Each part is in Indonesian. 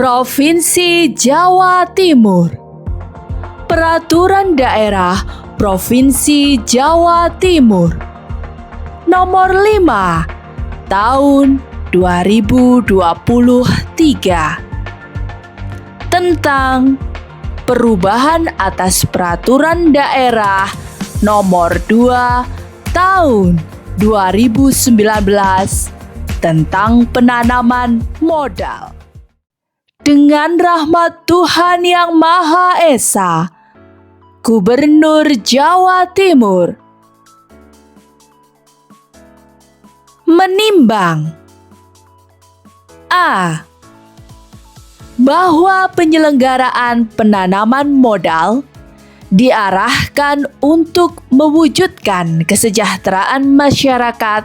Provinsi Jawa Timur. Peraturan Daerah Provinsi Jawa Timur Nomor 5 Tahun 2023 tentang perubahan atas Peraturan Daerah Nomor 2 Tahun 2019 tentang penanaman modal. Dengan rahmat Tuhan Yang Maha Esa, Gubernur Jawa Timur menimbang A. Bahwa penyelenggaraan penanaman modal diarahkan untuk mewujudkan kesejahteraan masyarakat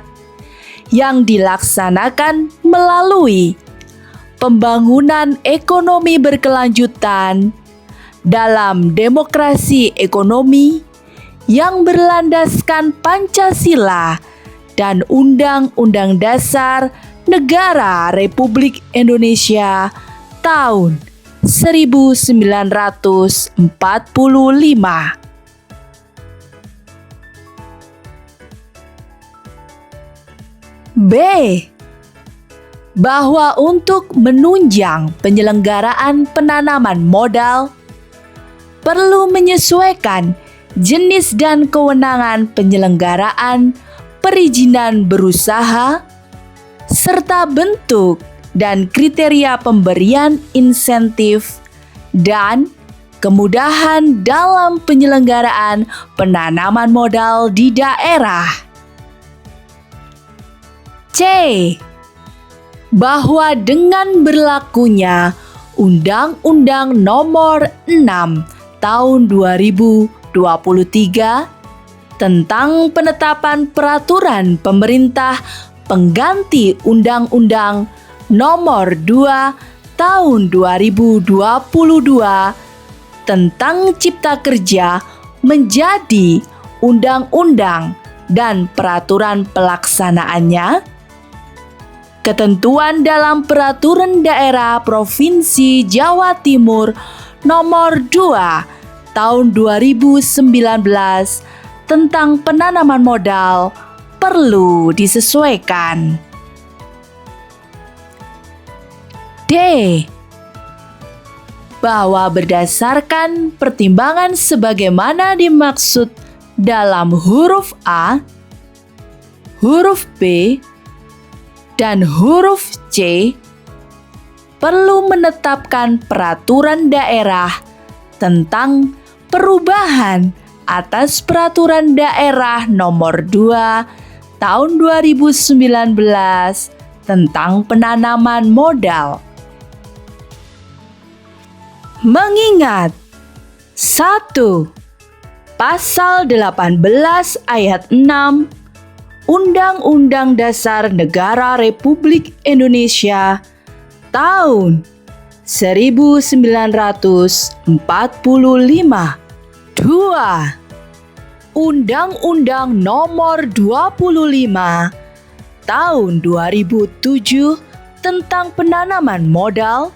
yang dilaksanakan melalui pembangunan ekonomi berkelanjutan dalam demokrasi ekonomi yang berlandaskan Pancasila dan Undang-Undang Dasar Negara Republik Indonesia tahun 1945. B. Bahwa untuk menunjang penyelenggaraan penanaman modal perlu menyesuaikan jenis dan kewenangan penyelenggaraan perizinan berusaha serta bentuk dan kriteria pemberian insentif dan kemudahan dalam penyelenggaraan penanaman modal di daerah. C. Bahwa dengan berlakunya Undang-Undang Nomor 6 Tahun 2023 tentang penetapan peraturan pemerintah pengganti Undang-Undang Nomor 2 Tahun 2022 tentang Cipta Kerja menjadi undang-undang dan peraturan pelaksanaannya. Ketentuan dalam Peraturan Daerah Provinsi Jawa Timur Nomor 2 Tahun 2019 tentang penanaman modal perlu disesuaikan. D. Bahwa berdasarkan pertimbangan sebagaimana dimaksud dalam huruf A, huruf B, dan huruf C, perlu menetapkan peraturan daerah tentang perubahan atas Peraturan Daerah Nomor 2 Tahun 2019 tentang penanaman modal. Mengingat 1. Pasal 18 ayat 6 Undang-Undang Dasar Negara Republik Indonesia tahun 1945. 2. Undang-Undang Nomor 25 Tahun 2007 tentang penanaman modal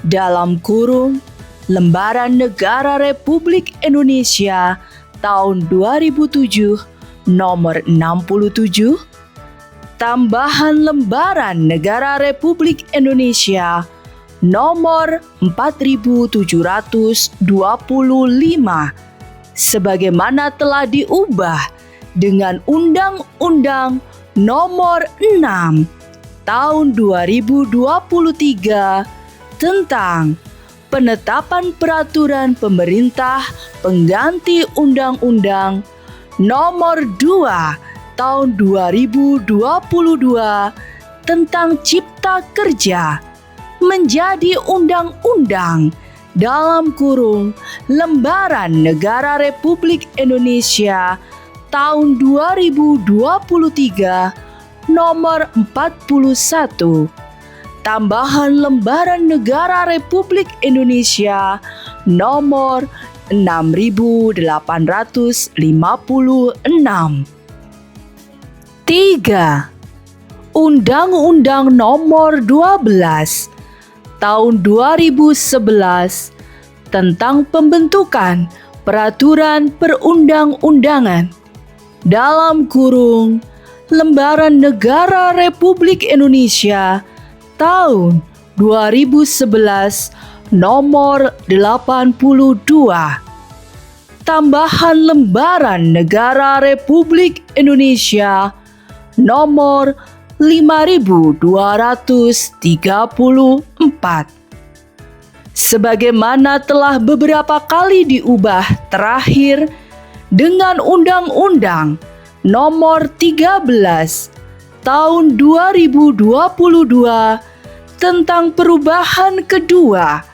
dalam kurung Lembaran Negara Republik Indonesia tahun 2007 Nomor 67, tambahan Lembaran Negara Republik Indonesia Nomor 4725 sebagaimana telah diubah dengan Undang-Undang Nomor 6 Tahun 2023 tentang penetapan peraturan pemerintah pengganti Undang-Undang Nomor 2 Tahun 2022 tentang Cipta Kerja menjadi undang-undang dalam kurung Lembaran Negara Republik Indonesia tahun 2023 Nomor 41. Tambahan Lembaran Negara Republik Indonesia Nomor 6.856. 3. Undang-Undang Nomor 12 tahun 2011 tentang pembentukan peraturan perundang-undangan dalam kurung Lembaran Negara Republik Indonesia tahun 2011 nomor 82. Tambahan Lembaran Negara Republik Indonesia nomor 5234. Sebagaimana telah beberapa kali diubah terakhir dengan Undang-Undang Nomor 13 Tahun 2022 tentang perubahan kedua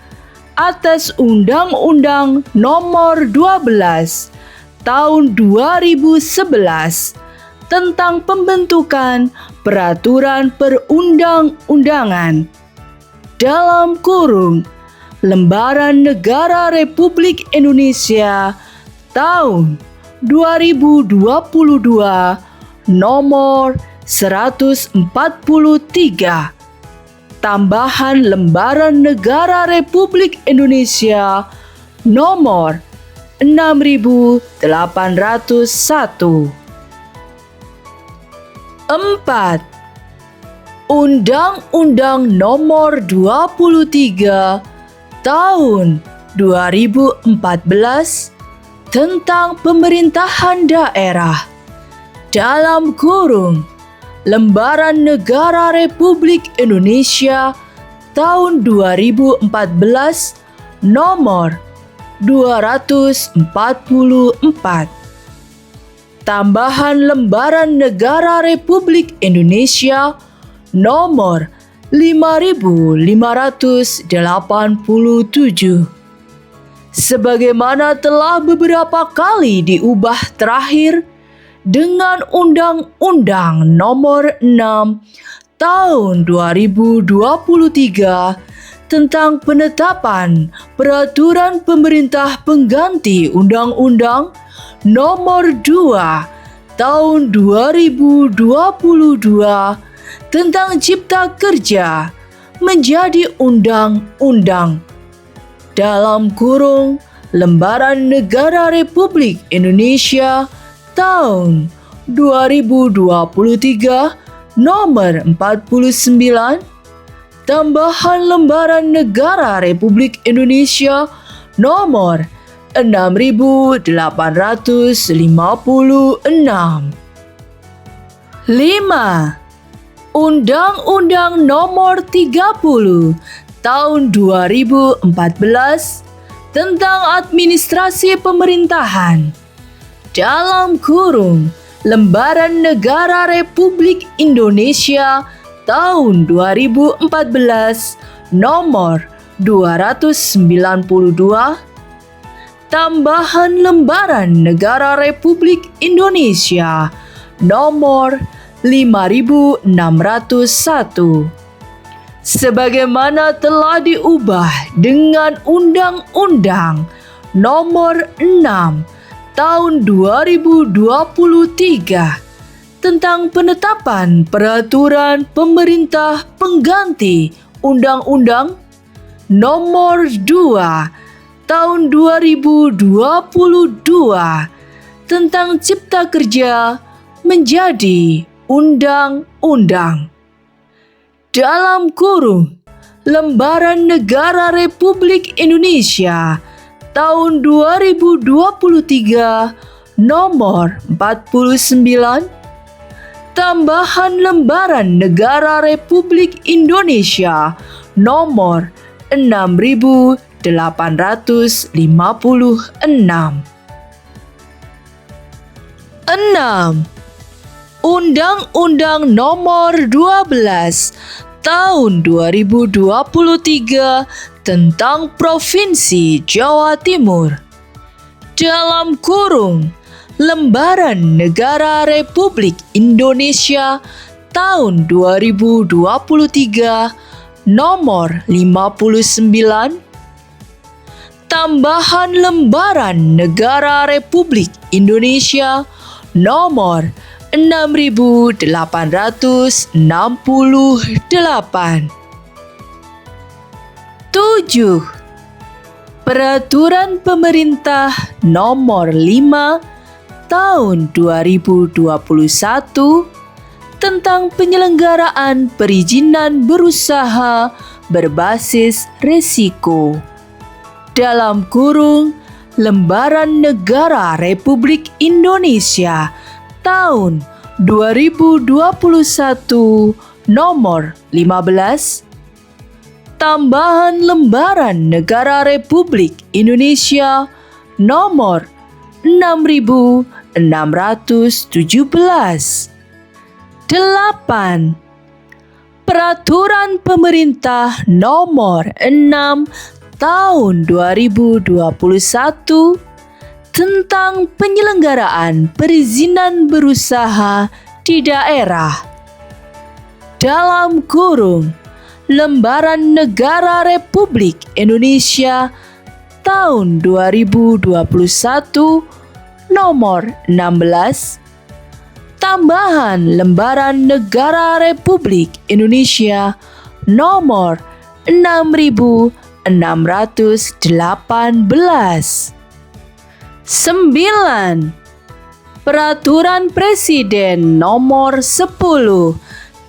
atas Undang-Undang Nomor 12 Tahun 2011 tentang pembentukan peraturan perundang-undangan dalam kurung Lembaran Negara Republik Indonesia tahun 2022 nomor 143. Tambahan Lembaran Negara Republik Indonesia nomor 6801. 4. Undang-Undang Nomor 23 Tahun 2014 tentang pemerintahan daerah dalam kurung Lembaran Negara Republik Indonesia tahun 2014 nomor 244. Tambahan Lembaran Negara Republik Indonesia nomor 5587. Sebagaimana telah beberapa kali diubah terakhir dengan Undang-Undang Nomor 6 Tahun 2023 tentang penetapan peraturan pemerintah pengganti Undang-Undang Nomor 2 Tahun 2022 tentang Cipta Kerja menjadi undang-undang dalam kurung Lembaran Negara Republik Indonesia tahun 2023 nomor 49. Tambahan Lembaran Negara Republik Indonesia nomor 6856. 5. Undang-Undang Nomor 30 Tahun 2014 tentang Administrasi Pemerintahan dalam kurung Lembaran Negara Republik Indonesia tahun 2014 nomor 292. Tambahan Lembaran Negara Republik Indonesia nomor 5601 sebagaimana telah diubah dengan Undang-Undang Nomor 6 Tahun 2023 tentang penetapan peraturan pemerintah pengganti Undang-Undang Nomor 2 Tahun 2022 tentang Cipta Kerja menjadi undang-undang. Dalam kurung Lembaran Negara Republik Indonesia tahun 2023 nomor 49. Tambahan Lembaran Negara Republik Indonesia nomor 6856. 6. Undang-Undang Nomor 12 Tahun 2023 tentang Provinsi Jawa Timur dalam kurung Lembaran Negara Republik Indonesia tahun 2023 nomor 59. Tambahan Lembaran Negara Republik Indonesia nomor 6868. 7. Peraturan Pemerintah Nomor 5 Tahun 2021 tentang penyelenggaraan perizinan berusaha berbasis risiko dalam kurung Lembaran Negara Republik Indonesia tahun 2021 nomor 15, tambahan Lembaran Negara Republik Indonesia nomor 6617. 8. Peraturan Pemerintah Nomor 6 Tahun 2021 tentang penyelenggaraan perizinan berusaha di daerah dalam kurung Lembaran Negara Republik Indonesia tahun 2021 nomor 16, tambahan Lembaran Negara Republik Indonesia nomor 6618. 9. Peraturan Presiden nomor 10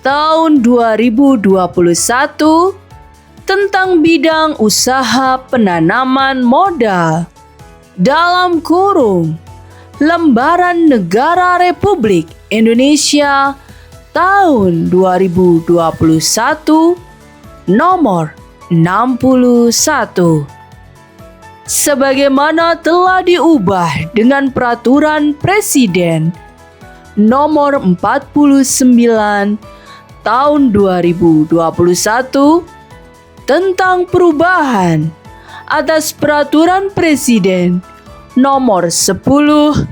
tahun 2021 tentang bidang usaha penanaman modal dalam kurung Lembaran Negara Republik Indonesia tahun 2021 nomor 61. Sebagaimana telah diubah dengan Peraturan Presiden nomor 49 tahun 2021 tentang perubahan atas Peraturan Presiden nomor 10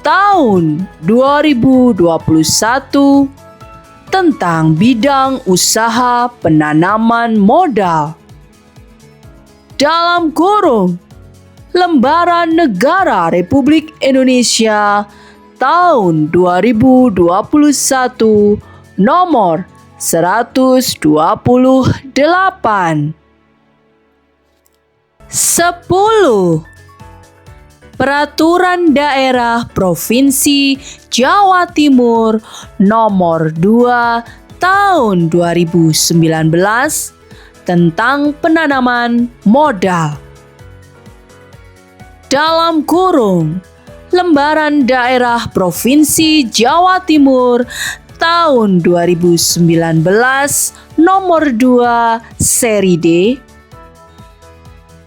tahun 2021 tentang bidang usaha penanaman modal dalam kurung Lembaran Negara Republik Indonesia tahun 2021 nomor 128. 10. Peraturan Daerah Provinsi Jawa Timur Nomor 2 Tahun 2019 tentang penanaman modal dalam kurung Lembaran Daerah Provinsi Jawa Timur tahun 2019 Nomor 2 Seri D,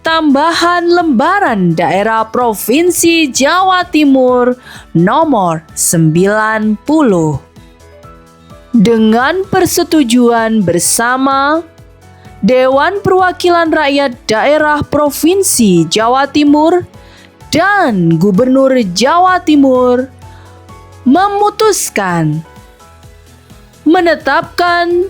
tambahan Lembaran Daerah Provinsi Jawa Timur nomor 90 dengan persetujuan bersama Dewan Perwakilan Rakyat Daerah Provinsi Jawa Timur dan Gubernur Jawa Timur memutuskan menetapkan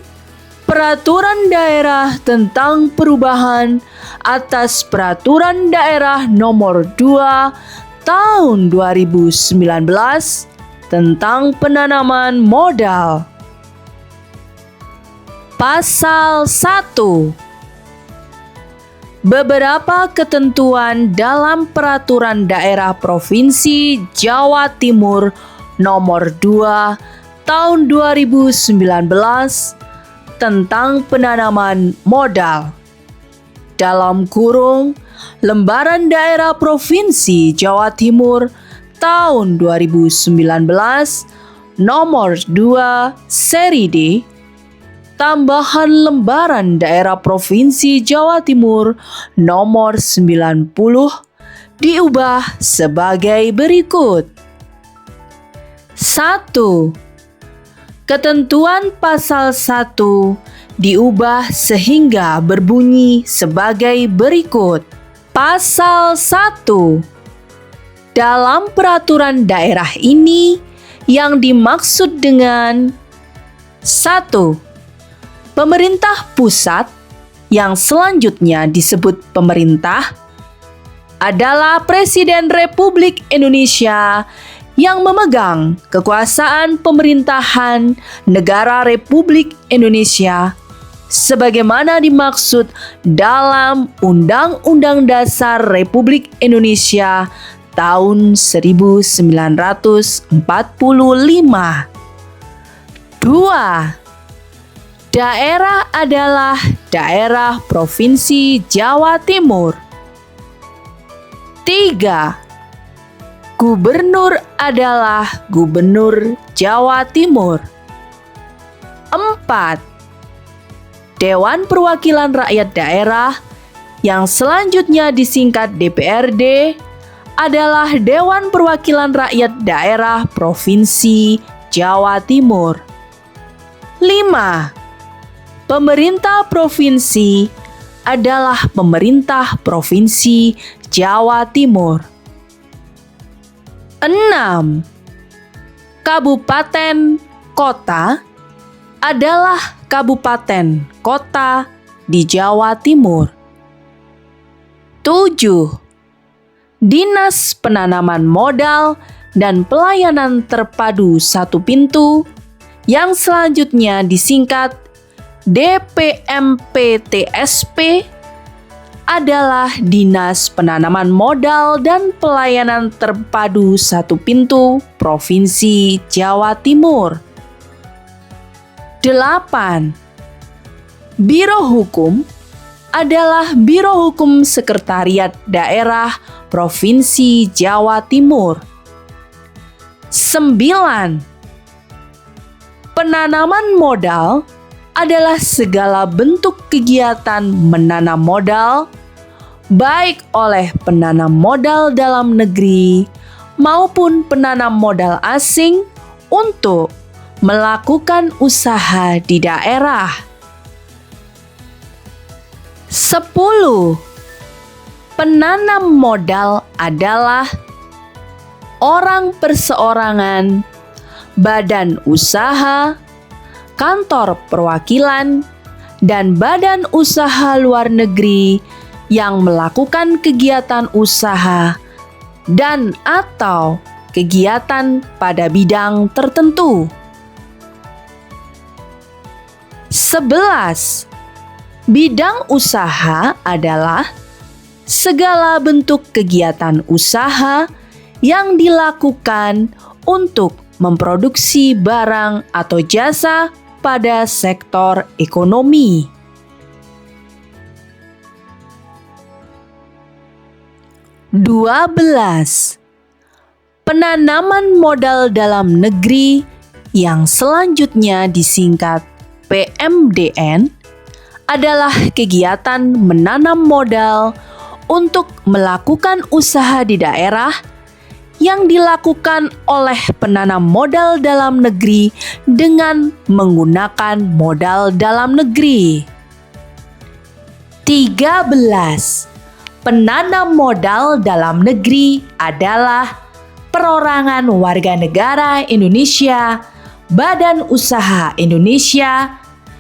Peraturan Daerah tentang perubahan atas Peraturan Daerah Nomor 2 Tahun 2019 tentang penanaman modal. Pasal 1. Beberapa ketentuan dalam Peraturan Daerah Provinsi Jawa Timur Nomor 2 Tahun 2019 tentang penanaman modal dalam kurung Lembaran Daerah Provinsi Jawa Timur tahun 2019 nomor 2 Seri D, tambahan Lembaran Daerah Provinsi Jawa Timur nomor 90 diubah sebagai berikut. 1. Ketentuan pasal 1 diubah sehingga berbunyi sebagai berikut. Pasal 1. Dalam peraturan daerah ini yang dimaksud dengan 1. Pemerintah pusat yang selanjutnya disebut pemerintah adalah Presiden Republik Indonesia yang memegang kekuasaan pemerintahan negara Republik Indonesia sebagaimana dimaksud dalam Undang-Undang Dasar Republik Indonesia tahun 1945. 2. Daerah adalah daerah Provinsi Jawa Timur. 3. Gubernur adalah Gubernur Jawa Timur. 4. Dewan Perwakilan Rakyat Daerah yang selanjutnya disingkat DPRD adalah Dewan Perwakilan Rakyat Daerah Provinsi Jawa Timur. 5. Pemerintah provinsi adalah pemerintah Provinsi Jawa Timur. 6. Kabupaten kota adalah kabupaten kota di Jawa Timur. 7. Dinas Penanaman Modal dan Pelayanan Terpadu Satu Pintu yang selanjutnya disingkat DPMPTSP adalah Dinas Penanaman Modal dan Pelayanan Terpadu Satu Pintu Provinsi Jawa Timur. 8. Biro Hukum adalah Biro Hukum Sekretariat Daerah Provinsi Jawa Timur. 9. Penanaman modal adalah segala bentuk kegiatan menanam modal, baik oleh penanam modal dalam negeri maupun penanam modal asing untuk melakukan usaha di daerah. 10. Penanam modal adalah orang perseorangan, badan usaha, kantor perwakilan, dan badan usaha luar negeri yang melakukan kegiatan usaha dan atau kegiatan pada bidang tertentu. 11. Bidang usaha adalah segala bentuk kegiatan usaha yang dilakukan untuk memproduksi barang atau jasa pada sektor ekonomi. 12. Penanaman modal dalam negeri yang selanjutnya disingkat PMDN adalah kegiatan menanam modal untuk melakukan usaha di daerah yang dilakukan oleh penanam modal dalam negeri dengan menggunakan modal dalam negeri. 13. Penanam modal dalam negeri adalah perorangan warga negara Indonesia, badan usaha Indonesia,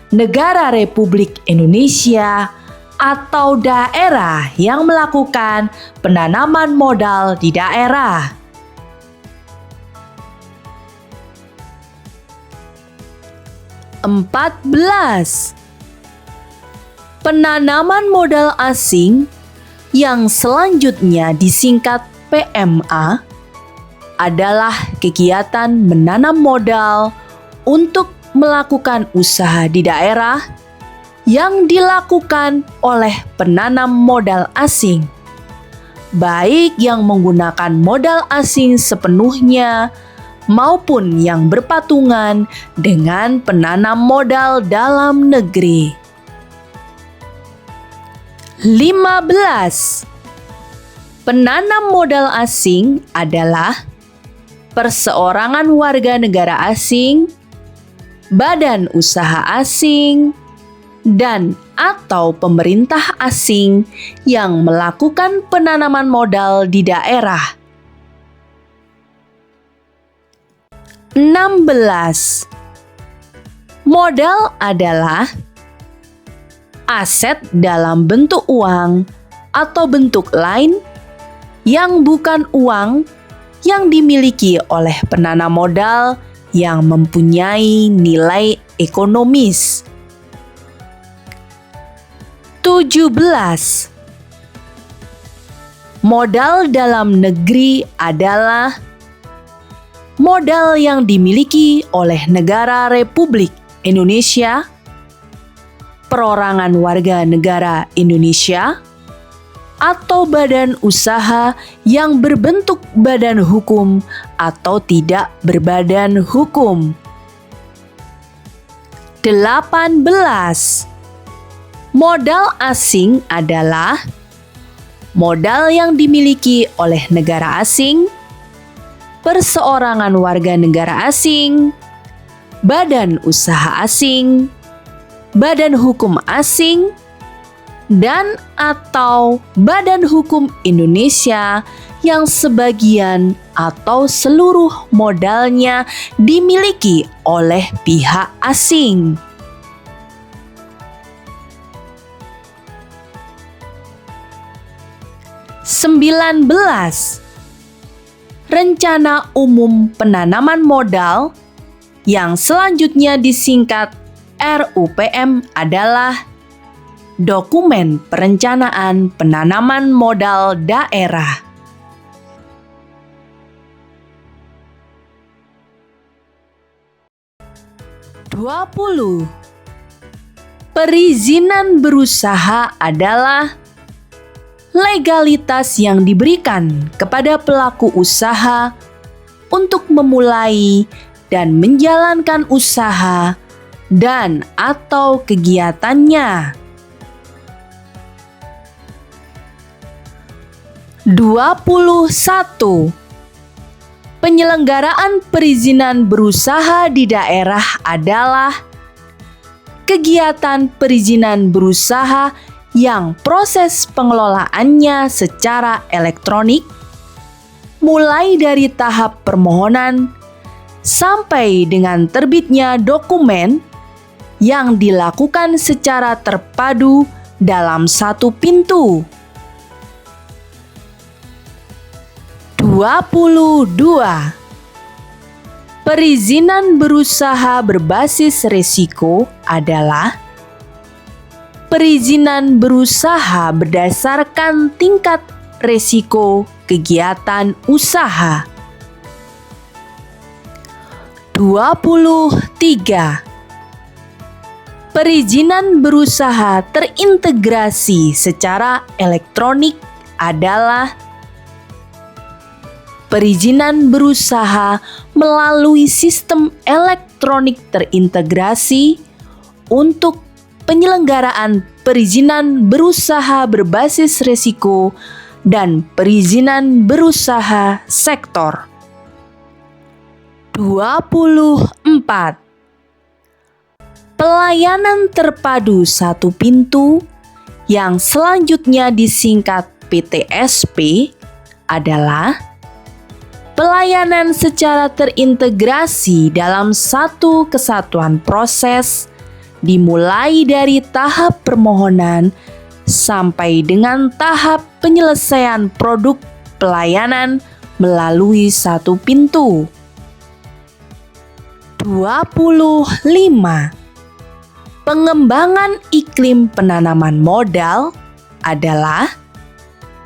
negara Republik Indonesia, atau daerah yang melakukan penanaman modal di daerah. 14. Penanaman modal asing yang selanjutnya disingkat PMA adalah kegiatan menanam modal untuk melakukan usaha di daerah yang dilakukan oleh penanam modal asing, baik yang menggunakan modal asing sepenuhnya maupun yang berpatungan dengan penanam modal dalam negeri. 15. Penanam modal asing adalah perseorangan warga negara asing, badan usaha asing, dan atau pemerintah asing yang melakukan penanaman modal di daerah. 16. Modal adalah aset dalam bentuk uang atau bentuk lain yang bukan uang yang dimiliki oleh penanam modal yang mempunyai nilai ekonomis. 17. Modal dalam negeri adalah modal yang dimiliki oleh negara Republik Indonesia, perorangan warga negara Indonesia, atau badan usaha yang berbentuk badan hukum atau tidak berbadan hukum. 18. Modal asing adalah modal yang dimiliki oleh negara asing, perseorangan warga negara asing, badan usaha asing, badan hukum asing, dan atau badan hukum Indonesia yang sebagian atau seluruh modalnya dimiliki oleh pihak asing. 19. Rencana Umum Penanaman Modal yang selanjutnya disingkat RUPM adalah Dokumen Perencanaan Penanaman Modal Daerah. 20. Perizinan berusaha adalah legalitas yang diberikan kepada pelaku usaha untuk memulai dan menjalankan usaha dan atau kegiatannya. 21. Penyelenggaraan perizinan berusaha di daerah adalah kegiatan perizinan berusaha yang proses pengelolaannya secara elektronik, mulai dari tahap permohonan sampai dengan terbitnya dokumen yang dilakukan secara terpadu dalam satu pintu. 22. Perizinan berusaha berbasis risiko adalah perizinan berusaha berdasarkan tingkat risiko kegiatan usaha. 23. Perizinan berusaha terintegrasi secara elektronik adalah perizinan berusaha melalui sistem elektronik terintegrasi untuk penyelenggaraan perizinan berusaha berbasis risiko dan perizinan berusaha sektor. 24. Pelayanan terpadu satu pintu yang selanjutnya disingkat PTSP adalah pelayanan secara terintegrasi dalam satu kesatuan proses dimulai dari tahap permohonan sampai dengan tahap penyelesaian produk pelayanan melalui satu pintu. 25. Pengembangan iklim penanaman modal adalah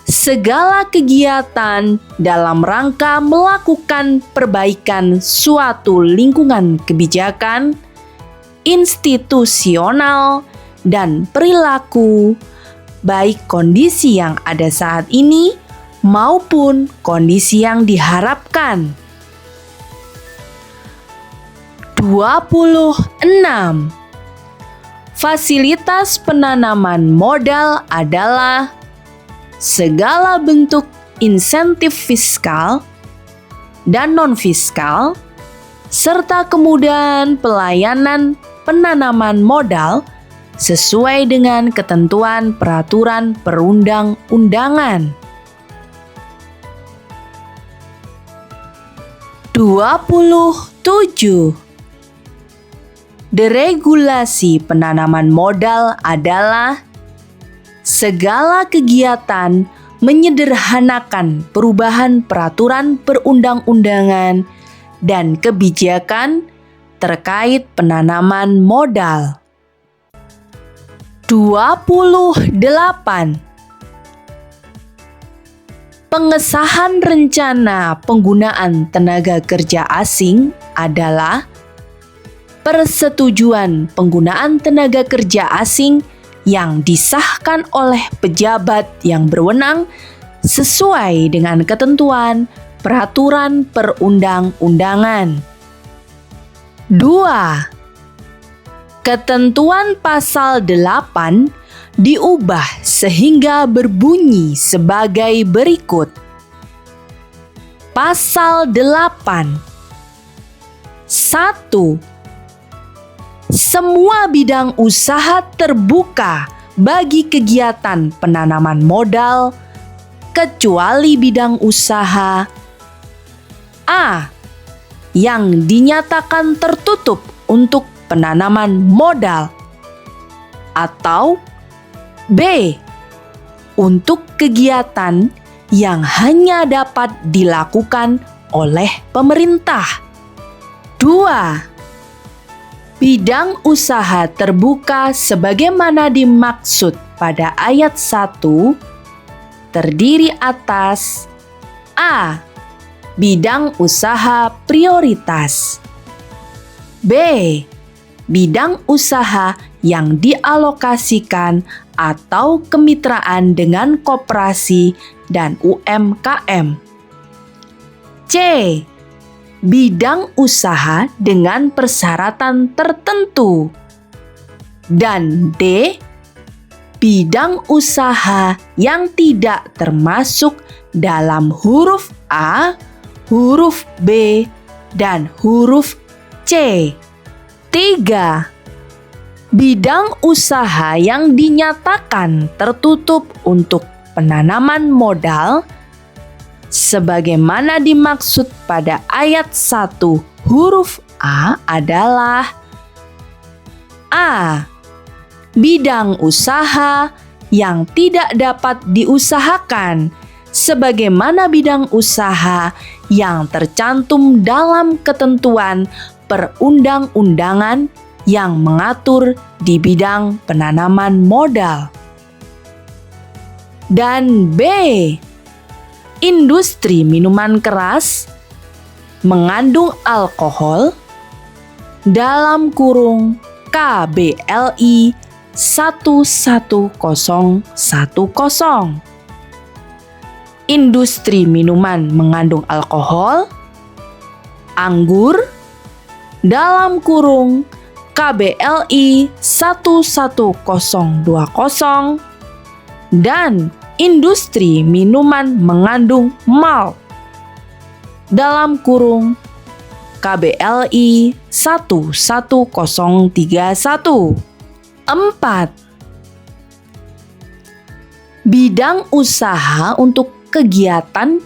segala kegiatan dalam rangka melakukan perbaikan suatu lingkungan kebijakan, institusional, dan perilaku, baik kondisi yang ada saat ini maupun kondisi yang diharapkan. 26. Fasilitas penanaman modal adalah segala bentuk insentif fiskal dan non-fiskal, serta kemudahan pelayanan penanaman modal sesuai dengan ketentuan peraturan perundang-undangan. 27. Deregulasi penanaman modal adalah segala kegiatan menyederhanakan perubahan peraturan perundang-undangan dan kebijakan terkait penanaman modal. 28. Pengesahan rencana penggunaan tenaga kerja asing adalah persetujuan penggunaan tenaga kerja asing yang disahkan oleh pejabat yang berwenang sesuai dengan ketentuan peraturan perundang-undangan. 2. Ketentuan pasal 8 diubah sehingga berbunyi sebagai berikut. Pasal 8. 1. Semua bidang usaha terbuka bagi kegiatan penanaman modal kecuali bidang usaha A. Yang dinyatakan tertutup untuk penanaman modal, atau B. Untuk kegiatan yang hanya dapat dilakukan oleh pemerintah. 2. Bidang usaha terbuka sebagaimana dimaksud pada ayat 1 terdiri atas A. Bidang usaha prioritas, B. Bidang usaha yang dialokasikan atau kemitraan dengan koperasi dan UMKM. C. Bidang usaha dengan persyaratan tertentu. Dan D. Bidang usaha yang tidak termasuk dalam huruf A, huruf B, dan huruf C. 3. Bidang usaha yang dinyatakan tertutup untuk penanaman modal sebagaimana dimaksud pada ayat 1 huruf A adalah A. Bidang usaha yang tidak dapat diusahakan sebagaimana bidang usaha yang tercantum dalam ketentuan perundang-undangan yang mengatur di bidang penanaman modal. Dan B. Industri minuman keras mengandung alkohol dalam kurung KBLI 11010. Industri minuman mengandung alkohol, anggur dalam kurung KBLI 11020, dan industri minuman mengandung malt dalam kurung KBLI 11031. 4. Bidang usaha untuk kegiatan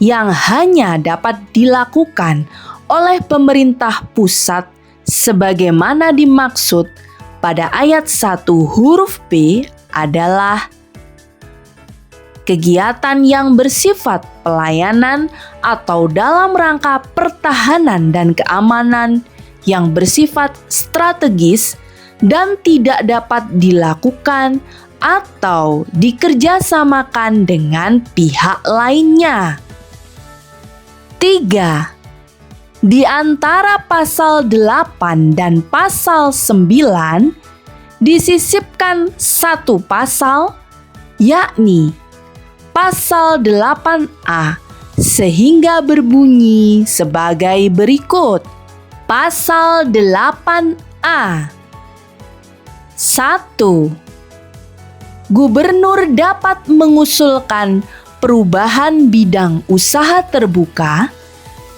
yang hanya dapat dilakukan oleh pemerintah pusat sebagaimana dimaksud pada ayat 1 huruf B adalah kegiatan yang bersifat pelayanan atau dalam rangka pertahanan dan keamanan yang bersifat strategis dan tidak dapat dilakukan atau dikerjasamakan dengan pihak lainnya. 3. Di antara pasal 8 dan pasal 9 disisipkan satu pasal, yakni pasal 8A, sehingga berbunyi sebagai berikut. Pasal 8A. 1. Gubernur dapat mengusulkan perubahan bidang usaha terbuka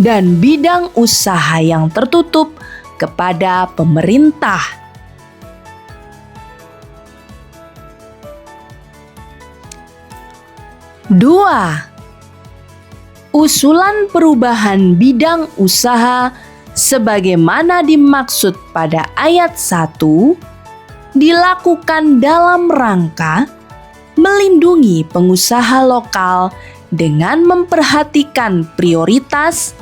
dan bidang usaha yang tertutup kepada pemerintah. 2. Usulan perubahan bidang usaha sebagaimana dimaksud pada ayat 1 dilakukan dalam rangka melindungi pengusaha lokal dengan memperhatikan prioritas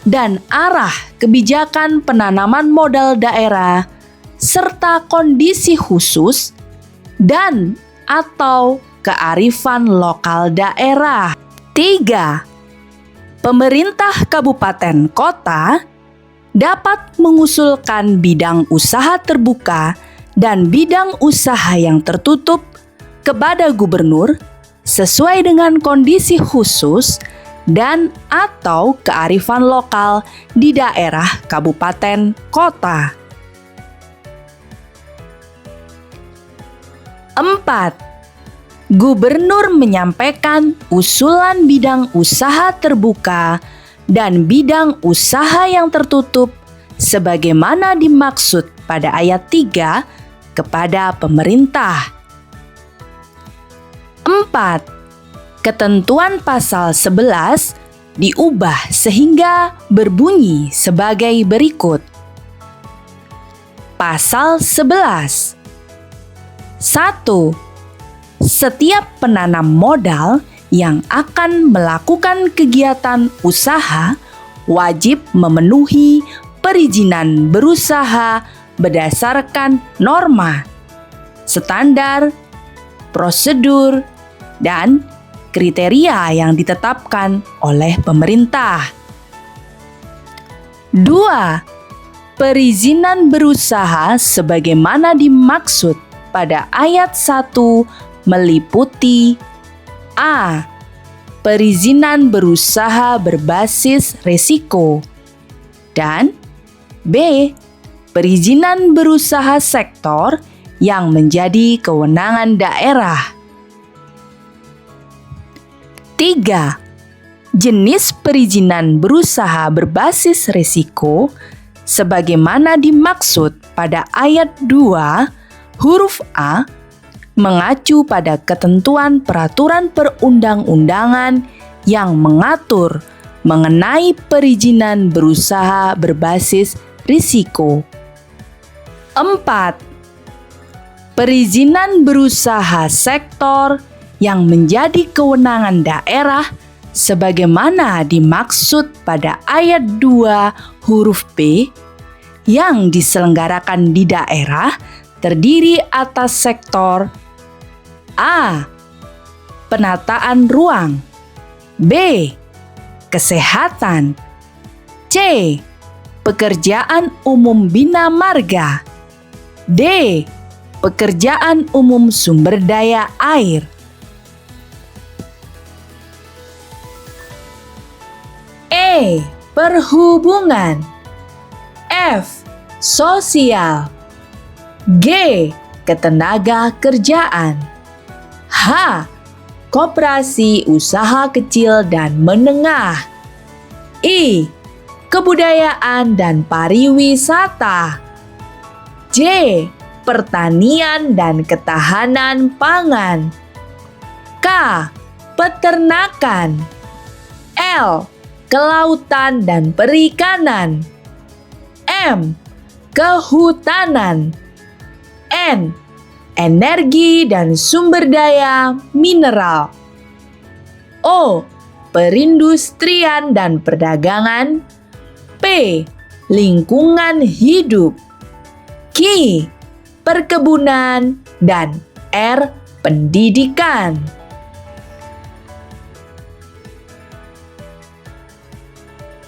dan arah kebijakan penanaman modal daerah serta kondisi khusus dan atau kearifan lokal daerah. 3. Pemerintah kabupaten kota dapat mengusulkan bidang usaha terbuka dan bidang usaha yang tertutup kepada gubernur sesuai dengan kondisi khusus dan atau kearifan lokal di daerah kabupaten kota. 4. Gubernur menyampaikan usulan bidang usaha terbuka dan bidang usaha yang tertutup sebagaimana dimaksud pada ayat 3 kepada pemerintah. 4. Ketentuan pasal 11 diubah sehingga berbunyi sebagai berikut. Pasal 11. 1. Setiap penanam modal yang akan melakukan kegiatan usaha wajib memenuhi perizinan berusaha berdasarkan norma, standar, prosedur, dan kriteria yang ditetapkan oleh pemerintah. 2. Perizinan berusaha sebagaimana dimaksud pada ayat 1 meliputi A. Perizinan berusaha berbasis risiko, dan B. Perizinan berusaha sektor yang menjadi kewenangan daerah. 3. Jenis perizinan berusaha berbasis risiko sebagaimana dimaksud pada ayat 2 huruf A mengacu pada ketentuan peraturan perundang-undangan yang mengatur mengenai perizinan berusaha berbasis risiko. 4. Perizinan berusaha sektor yang menjadi kewenangan daerah sebagaimana dimaksud pada ayat 2 huruf B yang diselenggarakan di daerah terdiri atas sektor A. Penataan ruang, B. Kesehatan, C. Pekerjaan umum bina marga, D. Pekerjaan umum sumber daya air. E. Perhubungan, F. Sosial, G. Ketenaga kerjaan, H. Koperasi usaha kecil dan menengah, I. Kebudayaan dan pariwisata, J. Pertanian dan ketahanan pangan, K. Peternakan, L. Kelautan dan perikanan, M. Kehutanan, N. Energi dan sumber daya mineral, O. Perindustrian dan perdagangan, P. Lingkungan hidup, Q. Perkebunan, dan R. Pendidikan.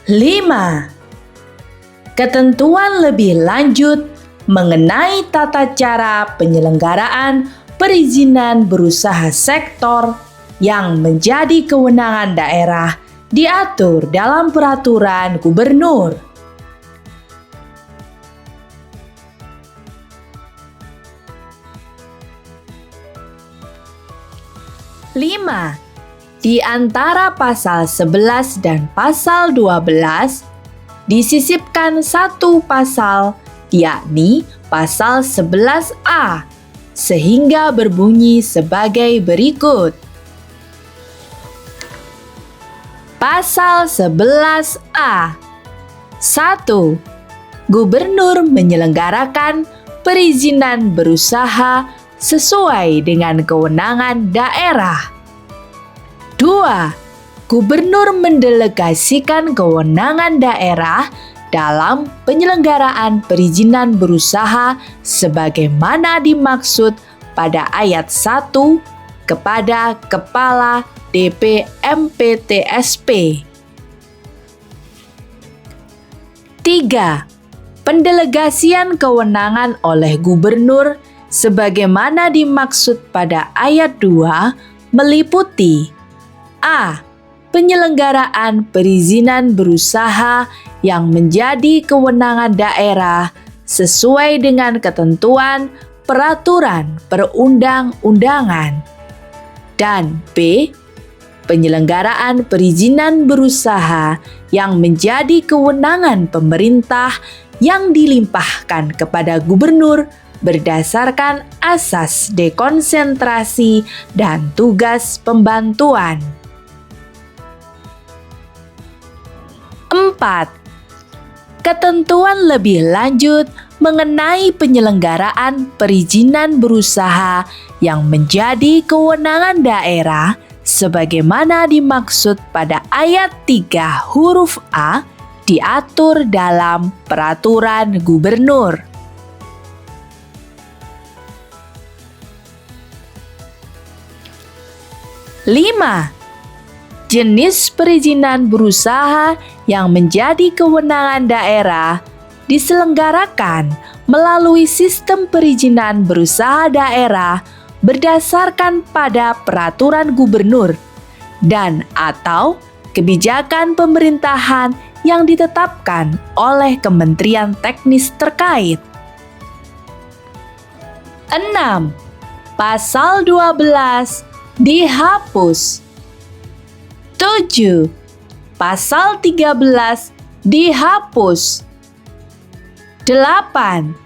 5. Ketentuan lebih lanjut mengenai tata cara penyelenggaraan perizinan berusaha sektor yang menjadi kewenangan daerah diatur dalam peraturan gubernur. 5. Di antara pasal 11 dan pasal 12 disisipkan satu pasal, yakni pasal 11A, sehingga berbunyi sebagai berikut. Pasal 11A. 1. Gubernur menyelenggarakan perizinan berusaha sesuai dengan kewenangan daerah. 2. Gubernur mendelegasikan kewenangan daerah dalam penyelenggaraan perizinan berusaha sebagaimana dimaksud pada ayat 1 kepada Kepala DPMPTSP. 3. Pendelegasian kewenangan oleh gubernur sebagaimana dimaksud pada ayat 2 meliputi A. Penyelenggaraan perizinan berusaha yang menjadi kewenangan daerah sesuai dengan ketentuan peraturan perundang-undangan. Dan B. Penyelenggaraan perizinan berusaha yang menjadi kewenangan pemerintah yang dilimpahkan kepada gubernur berdasarkan asas dekonsentrasi dan tugas pembantuan. 4. Ketentuan lebih lanjut mengenai penyelenggaraan perizinan berusaha yang menjadi kewenangan daerah sebagaimana dimaksud pada ayat 3 huruf A diatur dalam peraturan gubernur. 5. Jenis perizinan berusaha yang menjadi kewenangan daerah diselenggarakan melalui sistem perizinan berusaha daerah berdasarkan pada peraturan gubernur dan atau kebijakan pemerintahan yang ditetapkan oleh kementerian teknis terkait. 6. Pasal 12 dihapus. 7. Pasal 13 dihapus. 8.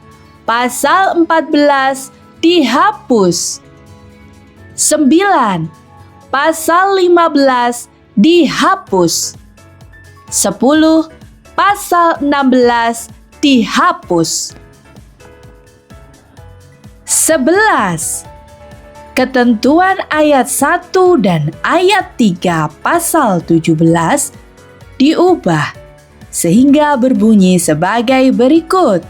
Pasal 14 dihapus. 9. Pasal 15 dihapus. 10. Pasal 16 dihapus. 11. Ketentuan ayat 1 dan ayat 3 pasal 17 diubah sehingga berbunyi sebagai berikut.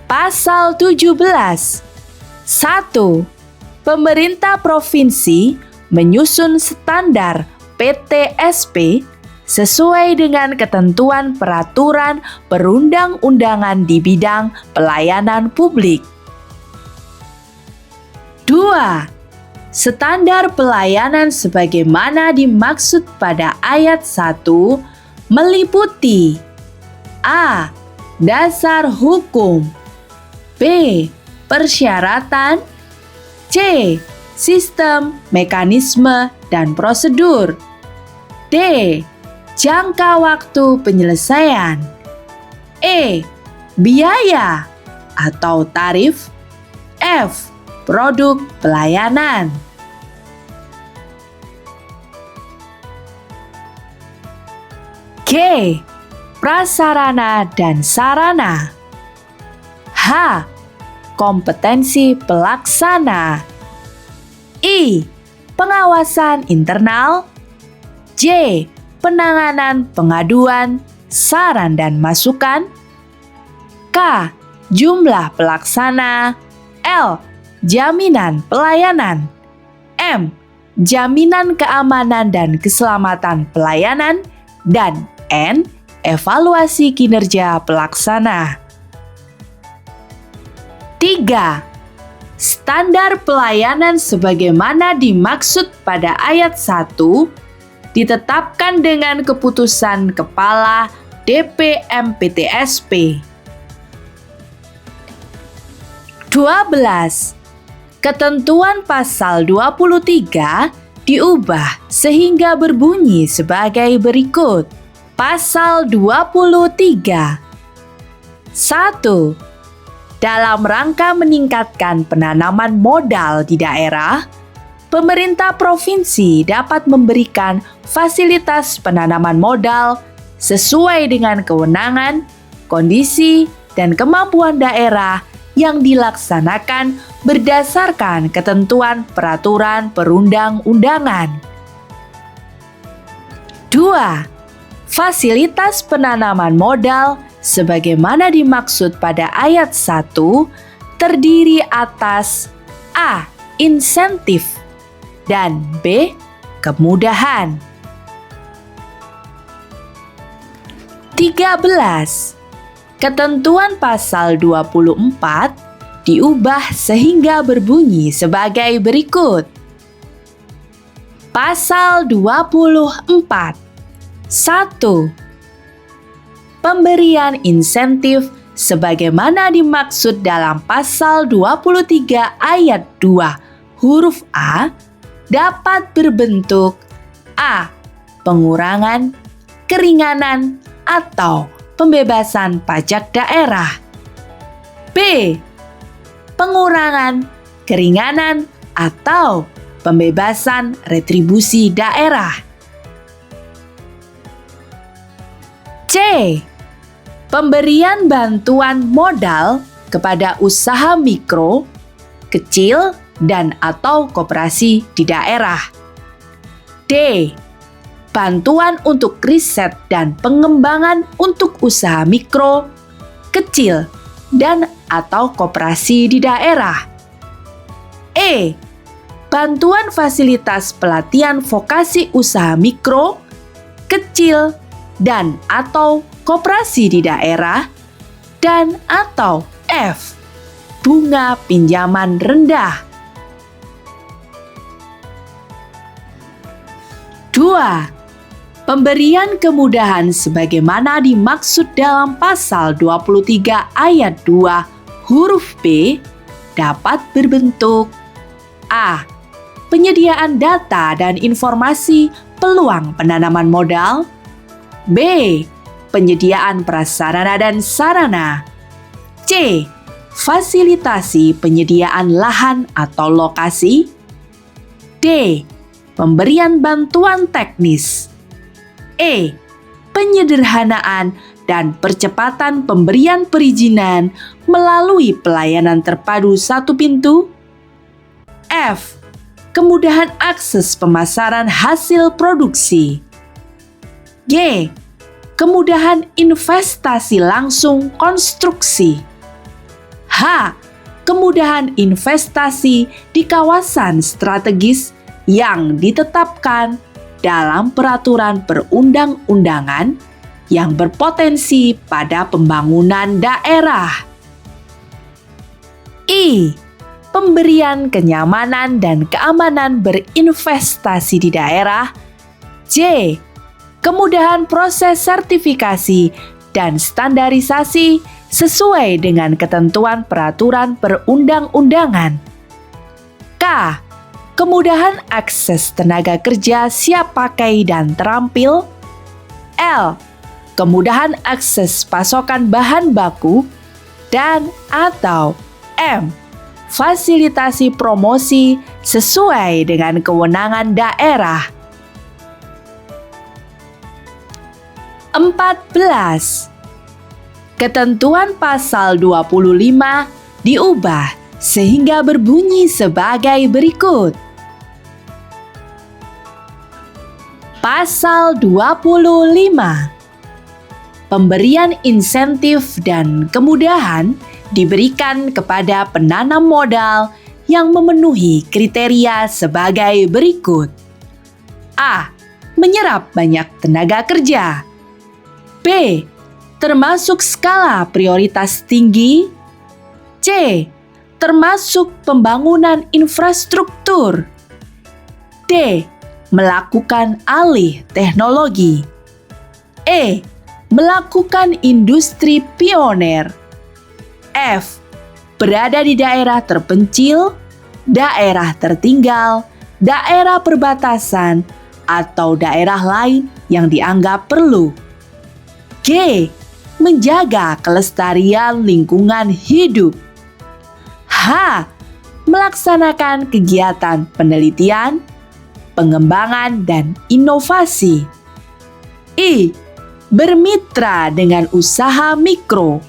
Pasal 17. 1. Pemerintah provinsi menyusun standar PTSP sesuai dengan ketentuan peraturan perundang-undangan di bidang pelayanan publik. 2. Standar pelayanan sebagaimana dimaksud pada ayat 1 meliputi A. Dasar hukum, B. Persyaratan, C. Sistem, mekanisme, dan prosedur, D. Jangka waktu penyelesaian, E. Biaya atau tarif, F. Produk pelayanan. G. Prasarana dan sarana. H. Kompetensi pelaksana. I. Pengawasan internal. J. Penanganan pengaduan, saran dan masukan. K. Jumlah pelaksana. L. Jaminan pelayanan. M. Jaminan keamanan dan keselamatan pelayanan. Dan N. Evaluasi kinerja pelaksana. 3. Standar pelayanan sebagaimana dimaksud pada ayat 1 ditetapkan dengan keputusan Kepala DPMPTSP. 12. Ketentuan pasal 23 diubah sehingga berbunyi sebagai berikut. Pasal 23. 1. Dalam rangka meningkatkan penanaman modal di daerah, pemerintah provinsi dapat memberikan fasilitas penanaman modal sesuai dengan kewenangan, kondisi, dan kemampuan daerah yang dilaksanakan berdasarkan ketentuan peraturan perundang-undangan. 2. Fasilitas penanaman modal sebagaimana dimaksud pada ayat 1 terdiri atas A. Insentif dan B. Kemudahan. 13. Ketentuan pasal 24 diubah sehingga berbunyi sebagai berikut. Pasal 24. 1. Pemberian insentif sebagaimana dimaksud dalam pasal 23 ayat 2 huruf A dapat berbentuk A. Pengurangan, keringanan, atau pembebasan pajak daerah. B. Pengurangan, keringanan, atau pembebasan retribusi daerah. C. Pemberian bantuan modal kepada usaha mikro, kecil, dan atau koperasi di daerah. D. Bantuan untuk riset dan pengembangan untuk usaha mikro, kecil, dan atau koperasi di daerah. E. Bantuan fasilitas pelatihan vokasi usaha mikro, kecil, dan atau koperasi di daerah, dan atau F. Bunga pinjaman rendah. 2. Pemberian kemudahan sebagaimana dimaksud dalam pasal 23 ayat 2 huruf B dapat berbentuk A. Penyediaan data dan informasi peluang penanaman modal. B. Penyediaan prasarana dan sarana. C. Fasilitasi penyediaan lahan atau lokasi. D. Pemberian bantuan teknis. E. Penyederhanaan dan percepatan pemberian perizinan melalui pelayanan terpadu satu pintu. F. Kemudahan akses pemasaran hasil produksi. G. Kemudahan investasi langsung konstruksi. H. Kemudahan investasi di kawasan strategis yang ditetapkan dalam peraturan perundang-undangan yang berpotensi pada pembangunan daerah. I. Pemberian kenyamanan dan keamanan berinvestasi di daerah. J. Kemudahan proses sertifikasi dan standarisasi sesuai dengan ketentuan peraturan perundang-undangan. K. Kemudahan akses tenaga kerja siap pakai dan terampil. L. Kemudahan akses pasokan bahan baku. Dan atau M. Fasilitasi promosi sesuai dengan kewenangan daerah. 14. Ketentuan pasal 25 diubah sehingga berbunyi sebagai berikut. Pasal 25. Pemberian insentif dan kemudahan diberikan kepada penanam modal yang memenuhi kriteria sebagai berikut. A. Menyerap banyak tenaga kerja. B. Termasuk skala prioritas tinggi. C. Termasuk pembangunan infrastruktur. D. Melakukan alih teknologi. E. Melakukan industri pioner. F. Berada di daerah terpencil, daerah tertinggal, daerah perbatasan, atau daerah lain yang dianggap perlu. G. Menjaga kelestarian lingkungan hidup. H. Melaksanakan kegiatan penelitian, pengembangan, dan inovasi. I. Bermitra dengan usaha mikro,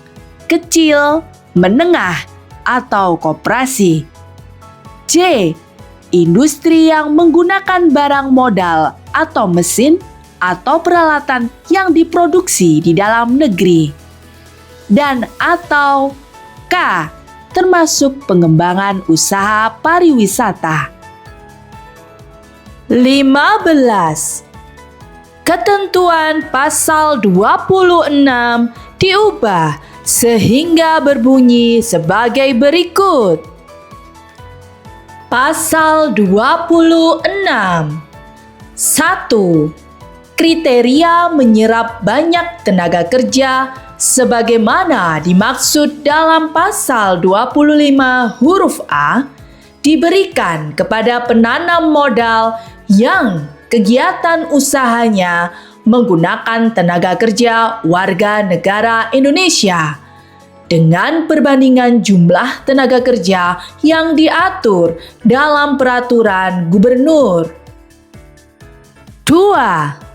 kecil, menengah, atau koperasi. J. Industri yang menggunakan barang modal atau mesin atau peralatan yang diproduksi di dalam negeri. Dan atau K. termasuk pengembangan usaha pariwisata. 15. Ketentuan pasal 26 diubah sehingga berbunyi sebagai berikut. Pasal 26. 1. Kriteria menyerap banyak tenaga kerja sebagaimana dimaksud dalam pasal 25 huruf A diberikan kepada penanam modal yang kegiatan usahanya menggunakan tenaga kerja warga negara Indonesia dengan perbandingan jumlah tenaga kerja yang diatur dalam peraturan gubernur. 2.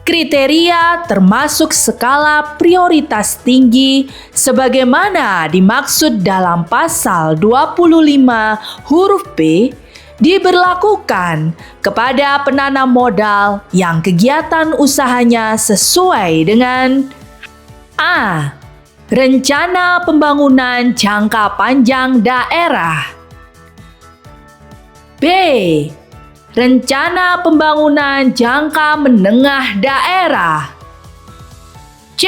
Kriteria termasuk skala prioritas tinggi sebagaimana dimaksud dalam pasal 25 huruf B diberlakukan kepada penanam modal yang kegiatan usahanya sesuai dengan A. Rencana pembangunan jangka panjang daerah. B. Rencana pembangunan jangka menengah daerah. C.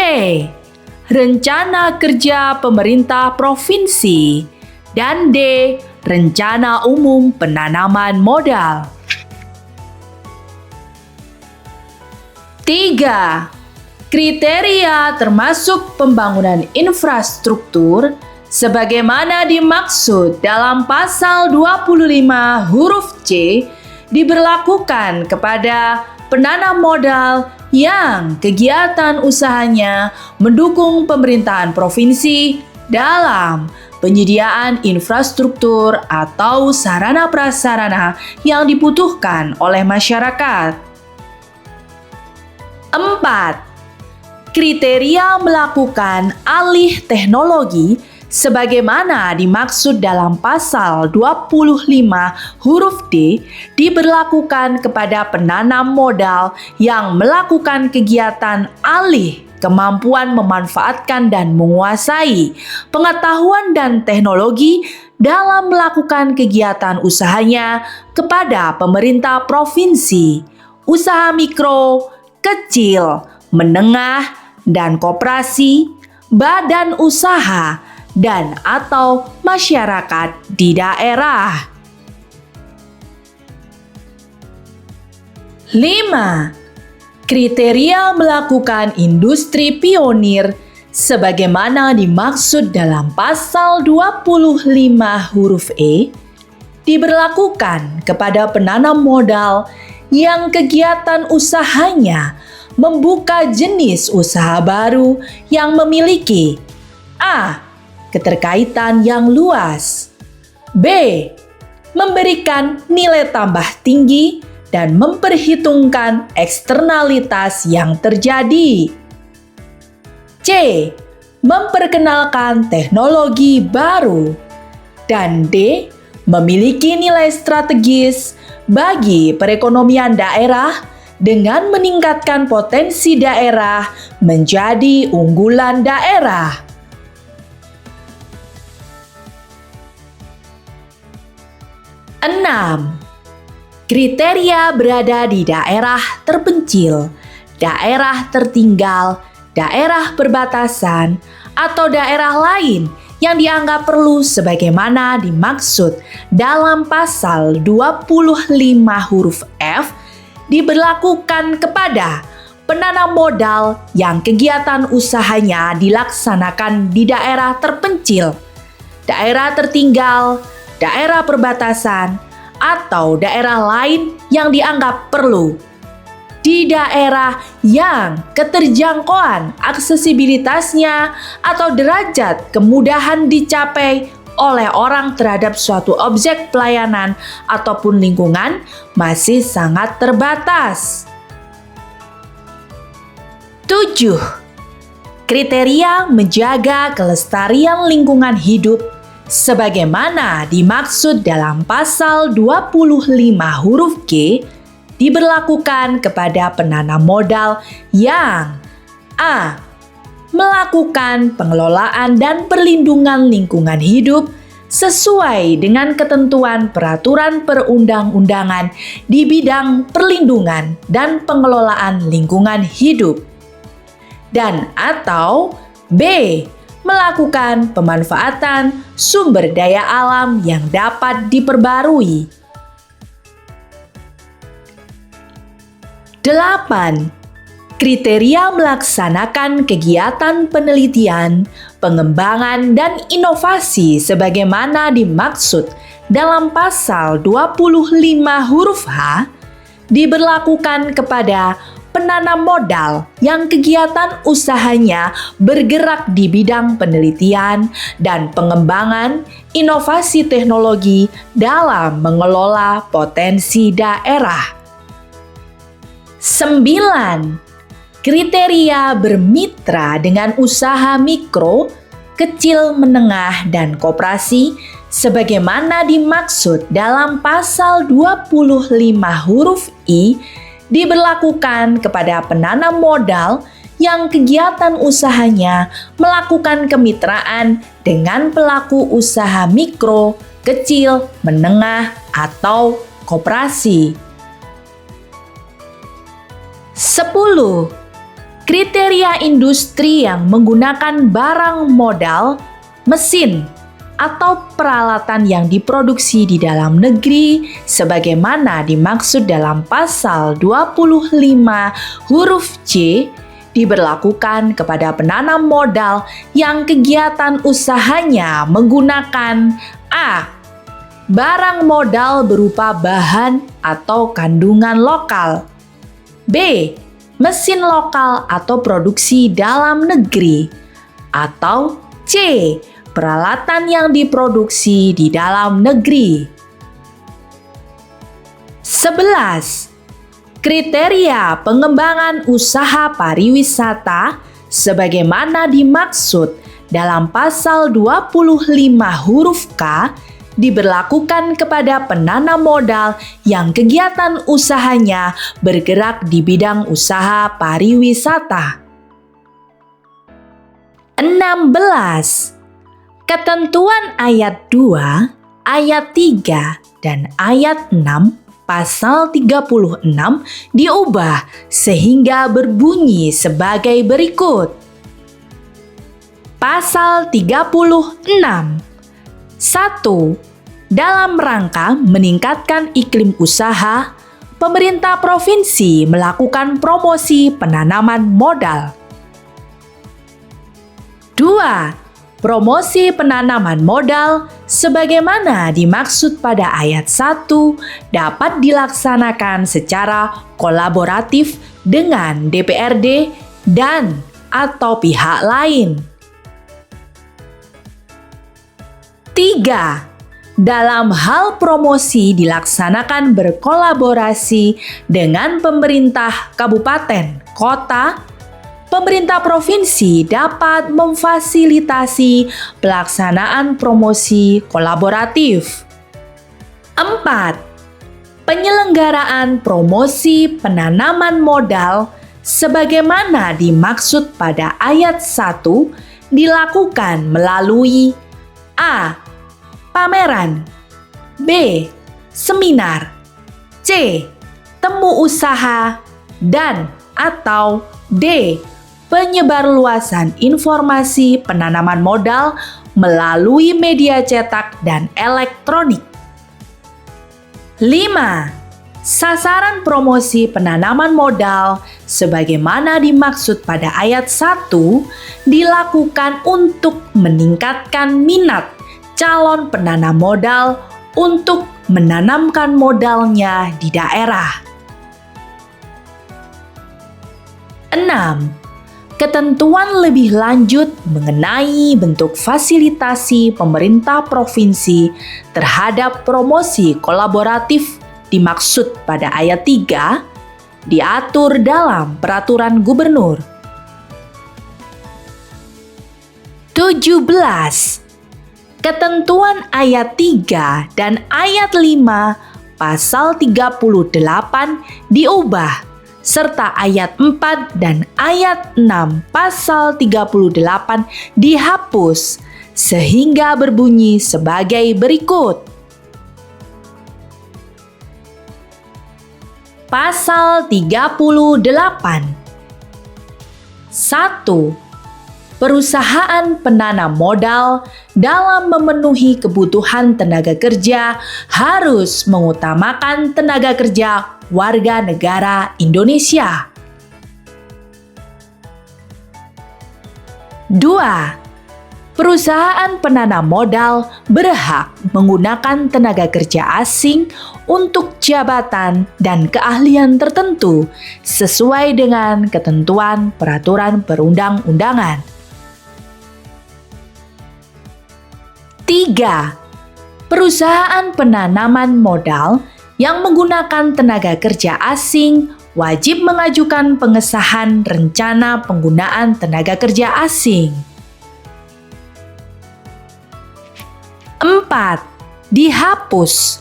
Rencana kerja pemerintah provinsi. Dan D. Rencana umum penanaman modal. 3. Kriteria termasuk pembangunan infrastruktur sebagaimana dimaksud dalam pasal 25 huruf C diberlakukan kepada penanam modal yang kegiatan usahanya mendukung pemerintahan provinsi dalam penyediaan infrastruktur atau sarana prasarana yang dibutuhkan oleh masyarakat. 4. Kriteria melakukan alih teknologi sebagaimana dimaksud dalam pasal 25 huruf D diberlakukan kepada penanam modal yang melakukan kegiatan alih kemampuan memanfaatkan dan menguasai pengetahuan dan teknologi dalam melakukan kegiatan usahanya kepada pemerintah provinsi, usaha mikro, kecil, menengah, dan koperasi, badan usaha, dan atau masyarakat di daerah. 5. Kriteria melakukan industri pionir sebagaimana dimaksud dalam pasal 25 huruf E diberlakukan kepada penanam modal yang kegiatan usahanya membuka jenis usaha baru yang memiliki A. Keterkaitan yang luas, B. Memberikan nilai tambah tinggi dan memperhitungkan eksternalitas yang terjadi. C. Memperkenalkan teknologi baru. Dan D. Memiliki nilai strategis bagi perekonomian daerah dengan meningkatkan potensi daerah menjadi unggulan daerah. 6. Kriteria berada di daerah terpencil, daerah tertinggal, daerah perbatasan, atau daerah lain yang dianggap perlu sebagaimana dimaksud dalam pasal 25 huruf F diberlakukan kepada penanam modal yang kegiatan usahanya dilaksanakan di daerah terpencil, daerah tertinggal, daerah perbatasan, atau daerah lain yang dianggap perlu. Di daerah yang keterjangkauan aksesibilitasnya atau derajat kemudahan dicapai oleh orang terhadap suatu objek pelayanan ataupun lingkungan masih sangat terbatas. 7. Kriteria menjaga kelestarian lingkungan hidup sebagaimana dimaksud dalam pasal 25 huruf G diberlakukan kepada penanam modal yang A. Melakukan pengelolaan dan perlindungan lingkungan hidup sesuai dengan ketentuan peraturan perundang-undangan di bidang perlindungan dan pengelolaan lingkungan hidup. Dan atau B. Melakukan pemanfaatan sumber daya alam yang dapat diperbarui. 8. Kriteria melaksanakan kegiatan penelitian, pengembangan, dan inovasi sebagaimana dimaksud dalam pasal 25 huruf H diberlakukan kepada penanam modal yang kegiatan usahanya bergerak di bidang penelitian dan pengembangan inovasi teknologi dalam mengelola potensi daerah. 9. Kriteria bermitra dengan usaha mikro, kecil, menengah, dan koperasi sebagaimana dimaksud dalam pasal 25 huruf I diberlakukan kepada penanam modal yang kegiatan usahanya melakukan kemitraan dengan pelaku usaha mikro, kecil, menengah, atau koperasi. 10. Kriteria industri yang menggunakan barang modal, mesin, atau peralatan yang diproduksi di dalam negeri sebagaimana dimaksud dalam pasal 25 huruf C diberlakukan kepada penanam modal yang kegiatan usahanya menggunakan A. Barang modal berupa bahan atau kandungan lokal, B. Mesin lokal atau produksi dalam negeri, atau C. Peralatan yang diproduksi di dalam negeri. 11. Kriteria pengembangan usaha pariwisata sebagaimana dimaksud dalam pasal 25 huruf K diberlakukan kepada penanam modal yang kegiatan usahanya bergerak di bidang usaha pariwisata. 16. Ketentuan ayat 2, ayat 3, dan ayat 6 pasal 36 diubah sehingga berbunyi sebagai berikut. Pasal 36. 1. Dalam rangka meningkatkan iklim usaha, pemerintah provinsi melakukan promosi penanaman modal. 2. Promosi penanaman modal sebagaimana dimaksud pada ayat 1 dapat dilaksanakan secara kolaboratif dengan DPRD dan atau pihak lain. 3. Dalam hal promosi dilaksanakan berkolaborasi dengan pemerintah kabupaten, kota, pemerintah provinsi dapat memfasilitasi pelaksanaan promosi kolaboratif. 4. Penyelenggaraan promosi penanaman modal sebagaimana dimaksud pada ayat 1 dilakukan melalui A. Pameran, B. Seminar, C. Temu usaha, dan atau D. Penyebarluasan informasi penanaman modal melalui media cetak dan elektronik. 5. Sasaran promosi penanaman modal sebagaimana dimaksud pada ayat 1 dilakukan untuk meningkatkan minat calon penanam modal untuk menanamkan modalnya di daerah. 6. Ketentuan lebih lanjut mengenai bentuk fasilitasi pemerintah provinsi terhadap promosi kolaboratif dimaksud pada ayat 3 diatur dalam peraturan gubernur. 17. Ketentuan ayat 3 dan ayat 5 pasal 38 diubah serta ayat 4 dan ayat 6 pasal 38 dihapus sehingga berbunyi sebagai berikut. Pasal 38. 1. Perusahaan penanam modal dalam memenuhi kebutuhan tenaga kerja harus mengutamakan tenaga kerja warga negara Indonesia. 2. Perusahaan penanam modal berhak menggunakan tenaga kerja asing untuk jabatan dan keahlian tertentu sesuai dengan ketentuan peraturan perundang-undangan. 3. Perusahaan penanaman modal yang menggunakan tenaga kerja asing wajib mengajukan pengesahan rencana penggunaan tenaga kerja asing. 4. Dihapus.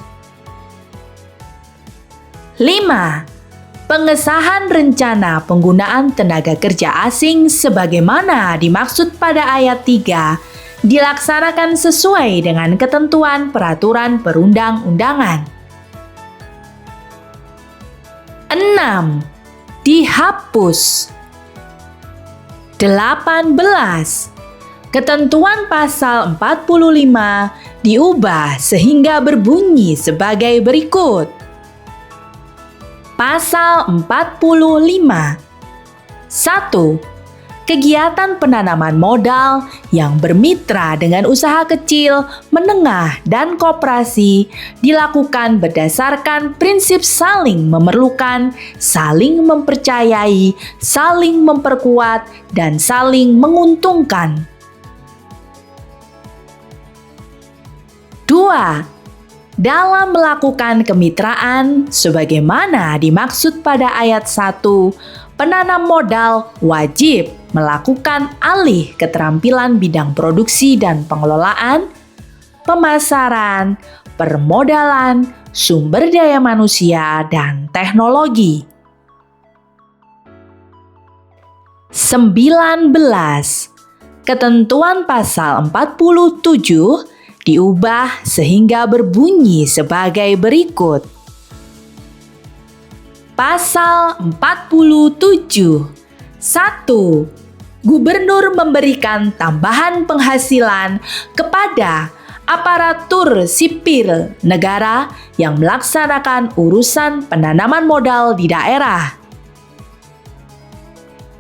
5. Pengesahan rencana penggunaan tenaga kerja asing sebagaimana dimaksud pada ayat 3 dilaksanakan sesuai dengan ketentuan peraturan perundang-undangan. 6. Dihapus. 18. Ketentuan pasal 45 diubah sehingga berbunyi sebagai berikut. Pasal 45. 1. Kegiatan penanaman modal yang bermitra dengan usaha kecil, menengah, dan koperasi dilakukan berdasarkan prinsip saling memerlukan, saling mempercayai, saling memperkuat, dan saling menguntungkan. 2. Dalam melakukan kemitraan, sebagaimana dimaksud pada ayat 1, penanam modal wajib melakukan alih keterampilan bidang produksi dan pengelolaan, pemasaran, permodalan, sumber daya manusia, dan teknologi. 19. Ketentuan pasal 47 diubah sehingga berbunyi sebagai berikut. Pasal 47. 1. Gubernur memberikan tambahan penghasilan kepada aparatur sipil negara yang melaksanakan urusan penanaman modal di daerah.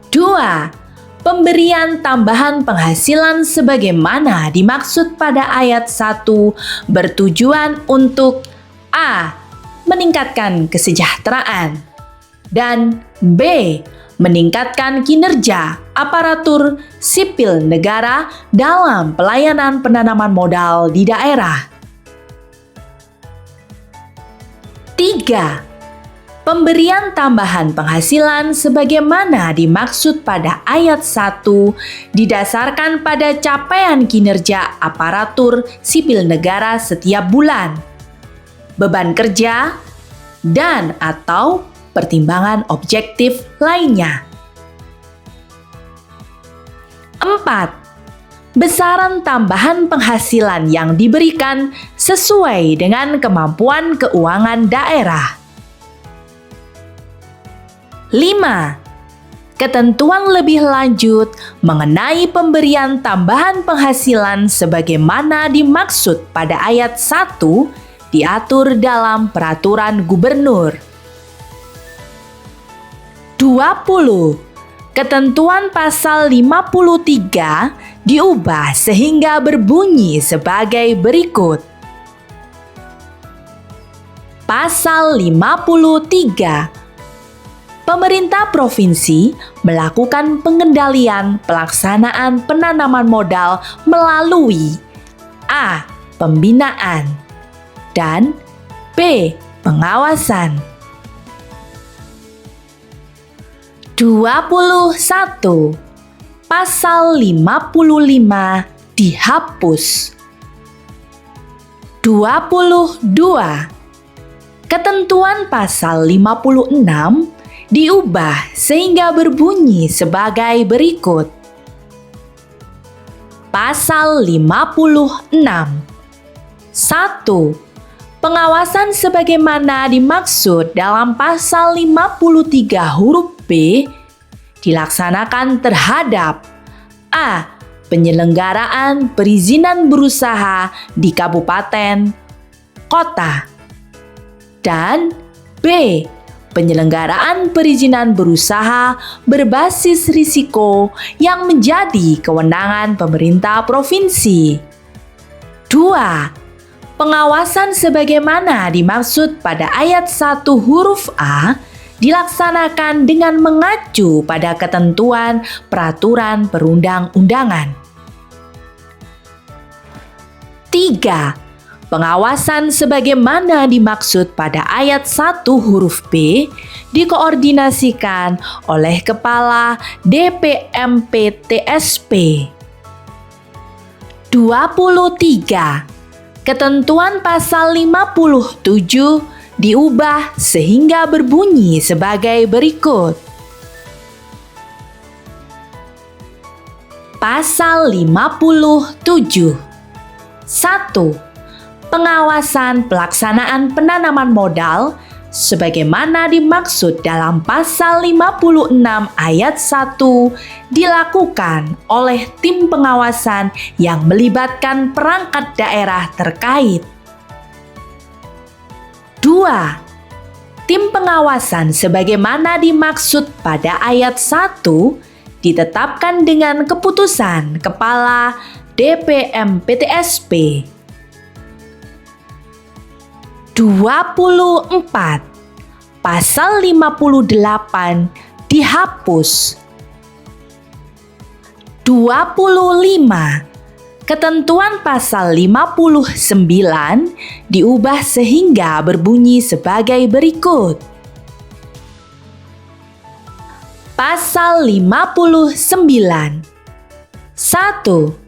2. Pemberian tambahan penghasilan sebagaimana dimaksud pada ayat 1 bertujuan untuk A. Meningkatkan kesejahteraan dan B. Meningkatkan kinerja aparatur sipil negara dalam pelayanan penanaman modal di daerah. 3. Pemberian tambahan penghasilan sebagaimana dimaksud pada ayat 1 didasarkan pada capaian kinerja aparatur sipil negara setiap bulan, beban kerja, dan atau pertimbangan objektif lainnya. 4. Besaran tambahan penghasilan yang diberikan sesuai dengan kemampuan keuangan daerah. 5. Ketentuan lebih lanjut mengenai pemberian tambahan penghasilan sebagaimana dimaksud pada ayat 1 diatur dalam peraturan gubernur. 20. Ketentuan pasal 53 diubah sehingga berbunyi sebagai berikut. Pasal 53. Pemerintah provinsi melakukan pengendalian pelaksanaan penanaman modal melalui A. Pembinaan dan B. Pengawasan. 21. Pasal 55 dihapus. 22. Ketentuan pasal 56 diubah sehingga berbunyi sebagai berikut. Pasal 56. 1. Pengawasan sebagaimana dimaksud dalam pasal 53 huruf B dilaksanakan terhadap A. Penyelenggaraan perizinan berusaha di kabupaten, kota, dan B. Penyelenggaraan perizinan berusaha berbasis risiko yang menjadi kewenangan pemerintah provinsi. 2. Pengawasan sebagaimana dimaksud pada ayat 1 huruf A dilaksanakan dengan mengacu pada ketentuan peraturan perundang-undangan. 3. Pengawasan sebagaimana dimaksud pada ayat 1 huruf B dikoordinasikan oleh Kepala DPMPTSP. 23. Ketentuan pasal 57 diubah sehingga berbunyi sebagai berikut. Pasal 57. 1. Pengawasan pelaksanaan penanaman modal sebagaimana dimaksud dalam pasal 56 ayat 1 dilakukan oleh tim pengawasan yang melibatkan perangkat daerah terkait. 2. Tim pengawasan sebagaimana dimaksud pada ayat 1 ditetapkan dengan keputusan Kepala DPMPTSP. 24. Pasal 58 dihapus. 25. Ketentuan pasal 59 diubah sehingga berbunyi sebagai berikut. Pasal 59. 1.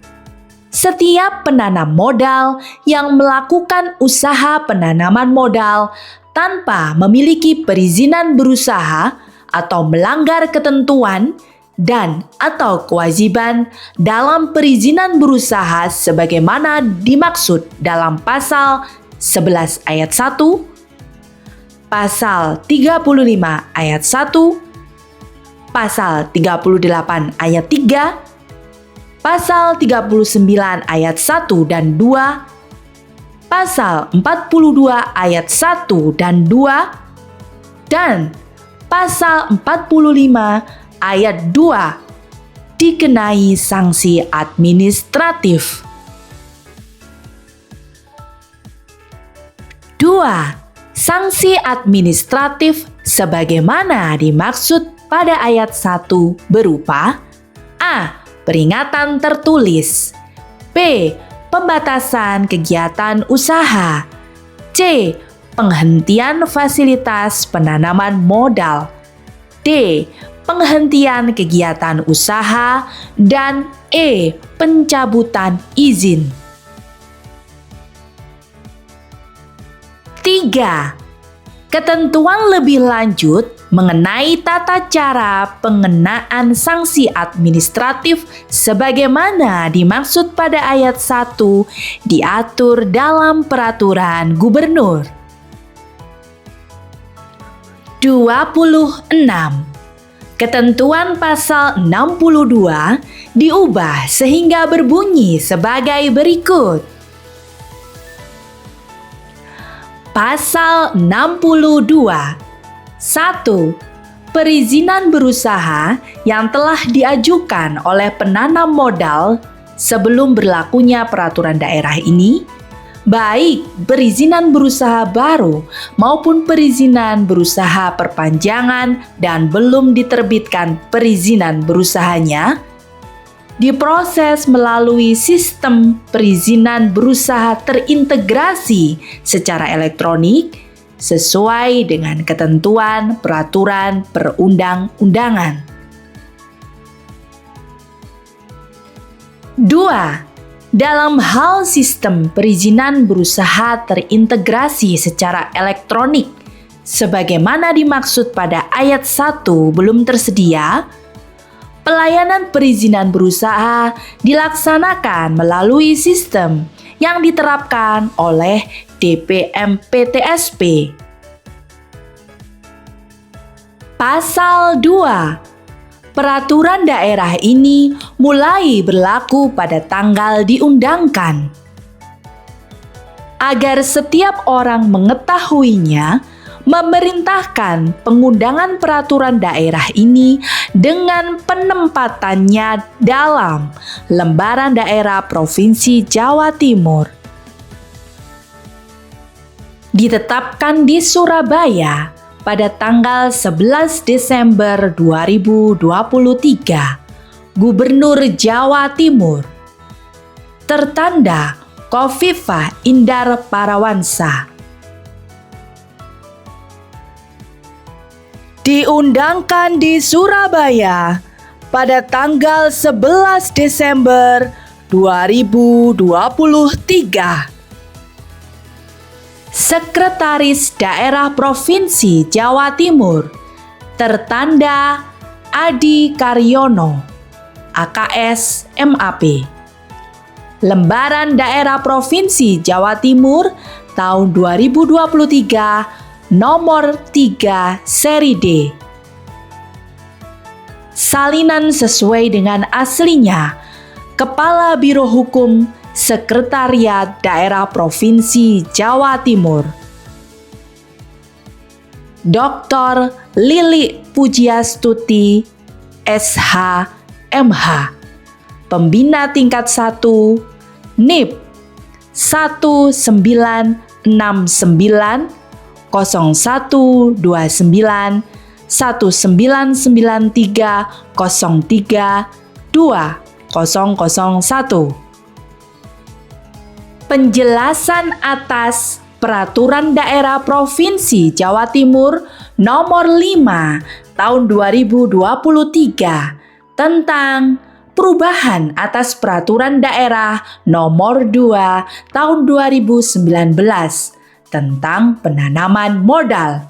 Setiap penanam modal yang melakukan usaha penanaman modal tanpa memiliki perizinan berusaha atau melanggar ketentuan dan atau kewajiban dalam perizinan berusaha sebagaimana dimaksud dalam pasal 11 ayat 1, pasal 35 ayat 1, pasal 38 ayat 3, pasal 39 ayat 1 dan 2, pasal 42 ayat 1 dan 2, dan pasal 45 ayat 2 dikenai sanksi administratif. 2. Sanksi administratif sebagaimana dimaksud pada ayat 1 berupa A. Peringatan tertulis, B. Pembatasan kegiatan usaha, C. Penghentian fasilitas penanaman modal, D. Penghentian kegiatan usaha, dan E. Pencabutan izin. 3. Ketentuan lebih lanjut mengenai tata cara pengenaan sanksi administratif sebagaimana dimaksud pada ayat 1 diatur dalam peraturan gubernur. 26. Ketentuan pasal 62 diubah sehingga berbunyi sebagai berikut. Pasal 62. 1. Perizinan berusaha yang telah diajukan oleh penanam modal sebelum berlakunya peraturan daerah ini, baik perizinan berusaha baru maupun perizinan berusaha perpanjangan dan belum diterbitkan perizinan berusahanya, diproses melalui sistem perizinan berusaha terintegrasi secara elektronik sesuai dengan ketentuan peraturan perundang-undangan. 2. Dalam hal sistem perizinan berusaha terintegrasi secara elektronik sebagaimana dimaksud pada ayat 1 belum tersedia, Pelayanan perizinan berusaha dilaksanakan melalui sistem yang diterapkan oleh DPMPTSP. Pasal 2. Peraturan daerah ini mulai berlaku pada tanggal diundangkan. Agar setiap orang mengetahuinya, memerintahkan pengundangan peraturan daerah ini dengan penempatannya dalam Lembaran Daerah Provinsi Jawa Timur. Ditetapkan di Surabaya pada tanggal 11 Desember 2023, Gubernur Jawa Timur. Tertanda Khofifah Indar Parawansa. Diundangkan di Surabaya pada tanggal 11 Desember 2023. Sekretaris Daerah Provinsi Jawa Timur, tertanda Adi Karyono, AKS MAP. Lembaran Daerah Provinsi Jawa Timur tahun 2023, nomor 3 seri D. Salinan sesuai dengan aslinya, Kepala Biro Hukum Sekretariat Daerah Provinsi Jawa Timur. Dr. Lili Pujiastuti, SH, MH. Pembina tingkat 1, NIP 1969 0129 1993 03 2001. Penjelasan atas Peraturan Daerah Provinsi Jawa Timur Nomor 5 Tahun 2023 tentang perubahan atas Peraturan Daerah Nomor 2 Tahun 2019 tentang penanaman modal.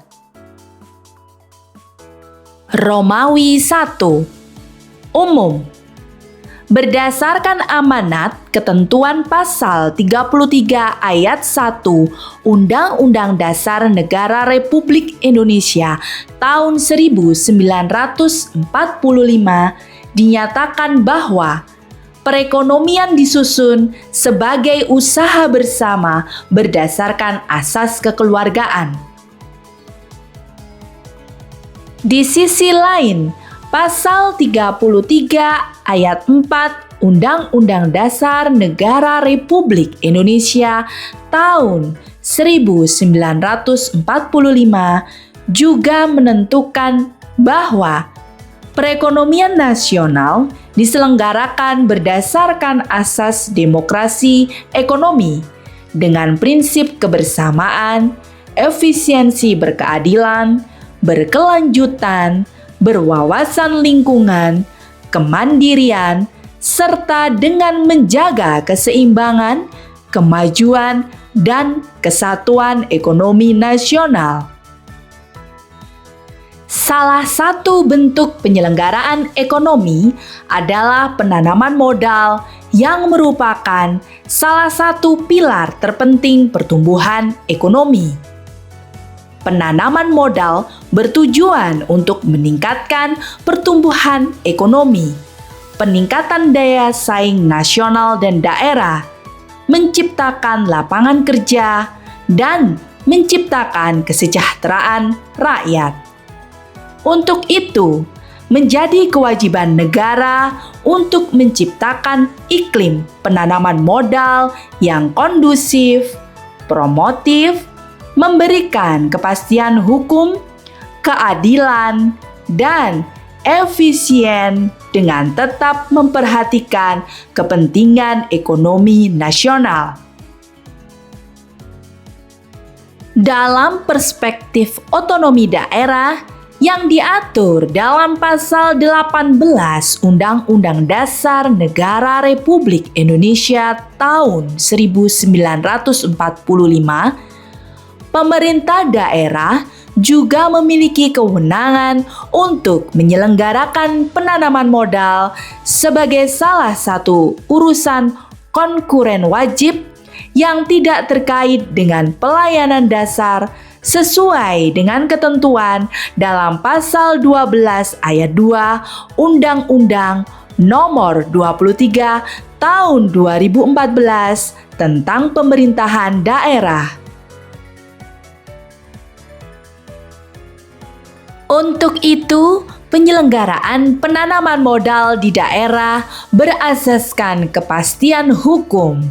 Romawi 1. Umum. Berdasarkan amanat ketentuan pasal 33 ayat 1 Undang-Undang Dasar Negara Republik Indonesia tahun 1945 dinyatakan bahwa perekonomian disusun sebagai usaha bersama berdasarkan asas kekeluargaan. Di sisi lain, Pasal 33 ayat 4 Undang-Undang Dasar Negara Republik Indonesia tahun 1945 juga menentukan bahwa perekonomian nasional diselenggarakan berdasarkan asas demokrasi ekonomi dengan prinsip kebersamaan, efisiensi berkeadilan, berkelanjutan, berwawasan lingkungan, kemandirian, serta dengan menjaga keseimbangan, kemajuan, dan kesatuan ekonomi nasional. Salah satu bentuk penyelenggaraan ekonomi adalah penanaman modal yang merupakan salah satu pilar terpenting pertumbuhan ekonomi. Penanaman modal bertujuan untuk meningkatkan pertumbuhan ekonomi, peningkatan daya saing nasional dan daerah, menciptakan lapangan kerja, dan menciptakan kesejahteraan rakyat. Untuk itu, menjadi kewajiban negara untuk menciptakan iklim penanaman modal yang kondusif, promotif, memberikan kepastian hukum, keadilan, dan efisien dengan tetap memperhatikan kepentingan ekonomi nasional. Dalam perspektif otonomi daerah yang diatur dalam Pasal 18 Undang-Undang Dasar Negara Republik Indonesia tahun 1945, pemerintah daerah juga memiliki kewenangan untuk menyelenggarakan penanaman modal sebagai salah satu urusan konkuren wajib yang tidak terkait dengan pelayanan dasar sesuai dengan ketentuan dalam pasal 12 ayat 2 Undang-Undang Nomor 23 Tahun 2014 tentang Pemerintahan Daerah. Untuk itu, penyelenggaraan penanaman modal di daerah berasaskan kepastian hukum,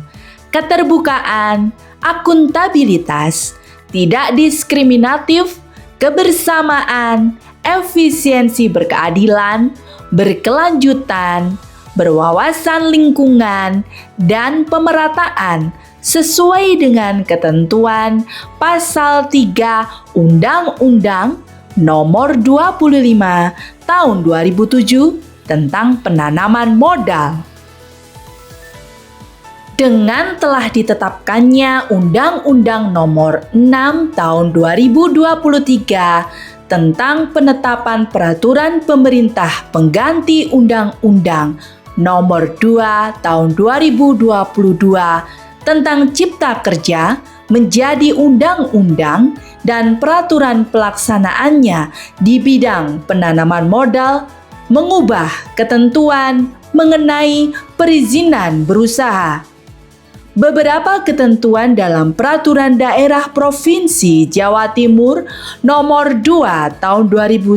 keterbukaan, akuntabilitas, tidak diskriminatif, kebersamaan, efisiensi berkeadilan, berkelanjutan, berwawasan lingkungan, dan pemerataan sesuai dengan ketentuan Pasal 3 Undang-Undang Nomor 25 Tahun 2007 tentang penanaman modal. Dengan telah ditetapkannya Undang-Undang Nomor 6 Tahun 2023 tentang penetapan peraturan pemerintah pengganti Undang-Undang Nomor 2 Tahun 2022 tentang Cipta Kerja menjadi undang-undang dan peraturan pelaksanaannya di bidang penanaman modal, mengubah ketentuan mengenai perizinan berusaha. Beberapa ketentuan dalam Peraturan Daerah Provinsi Jawa Timur Nomor 2 Tahun 2019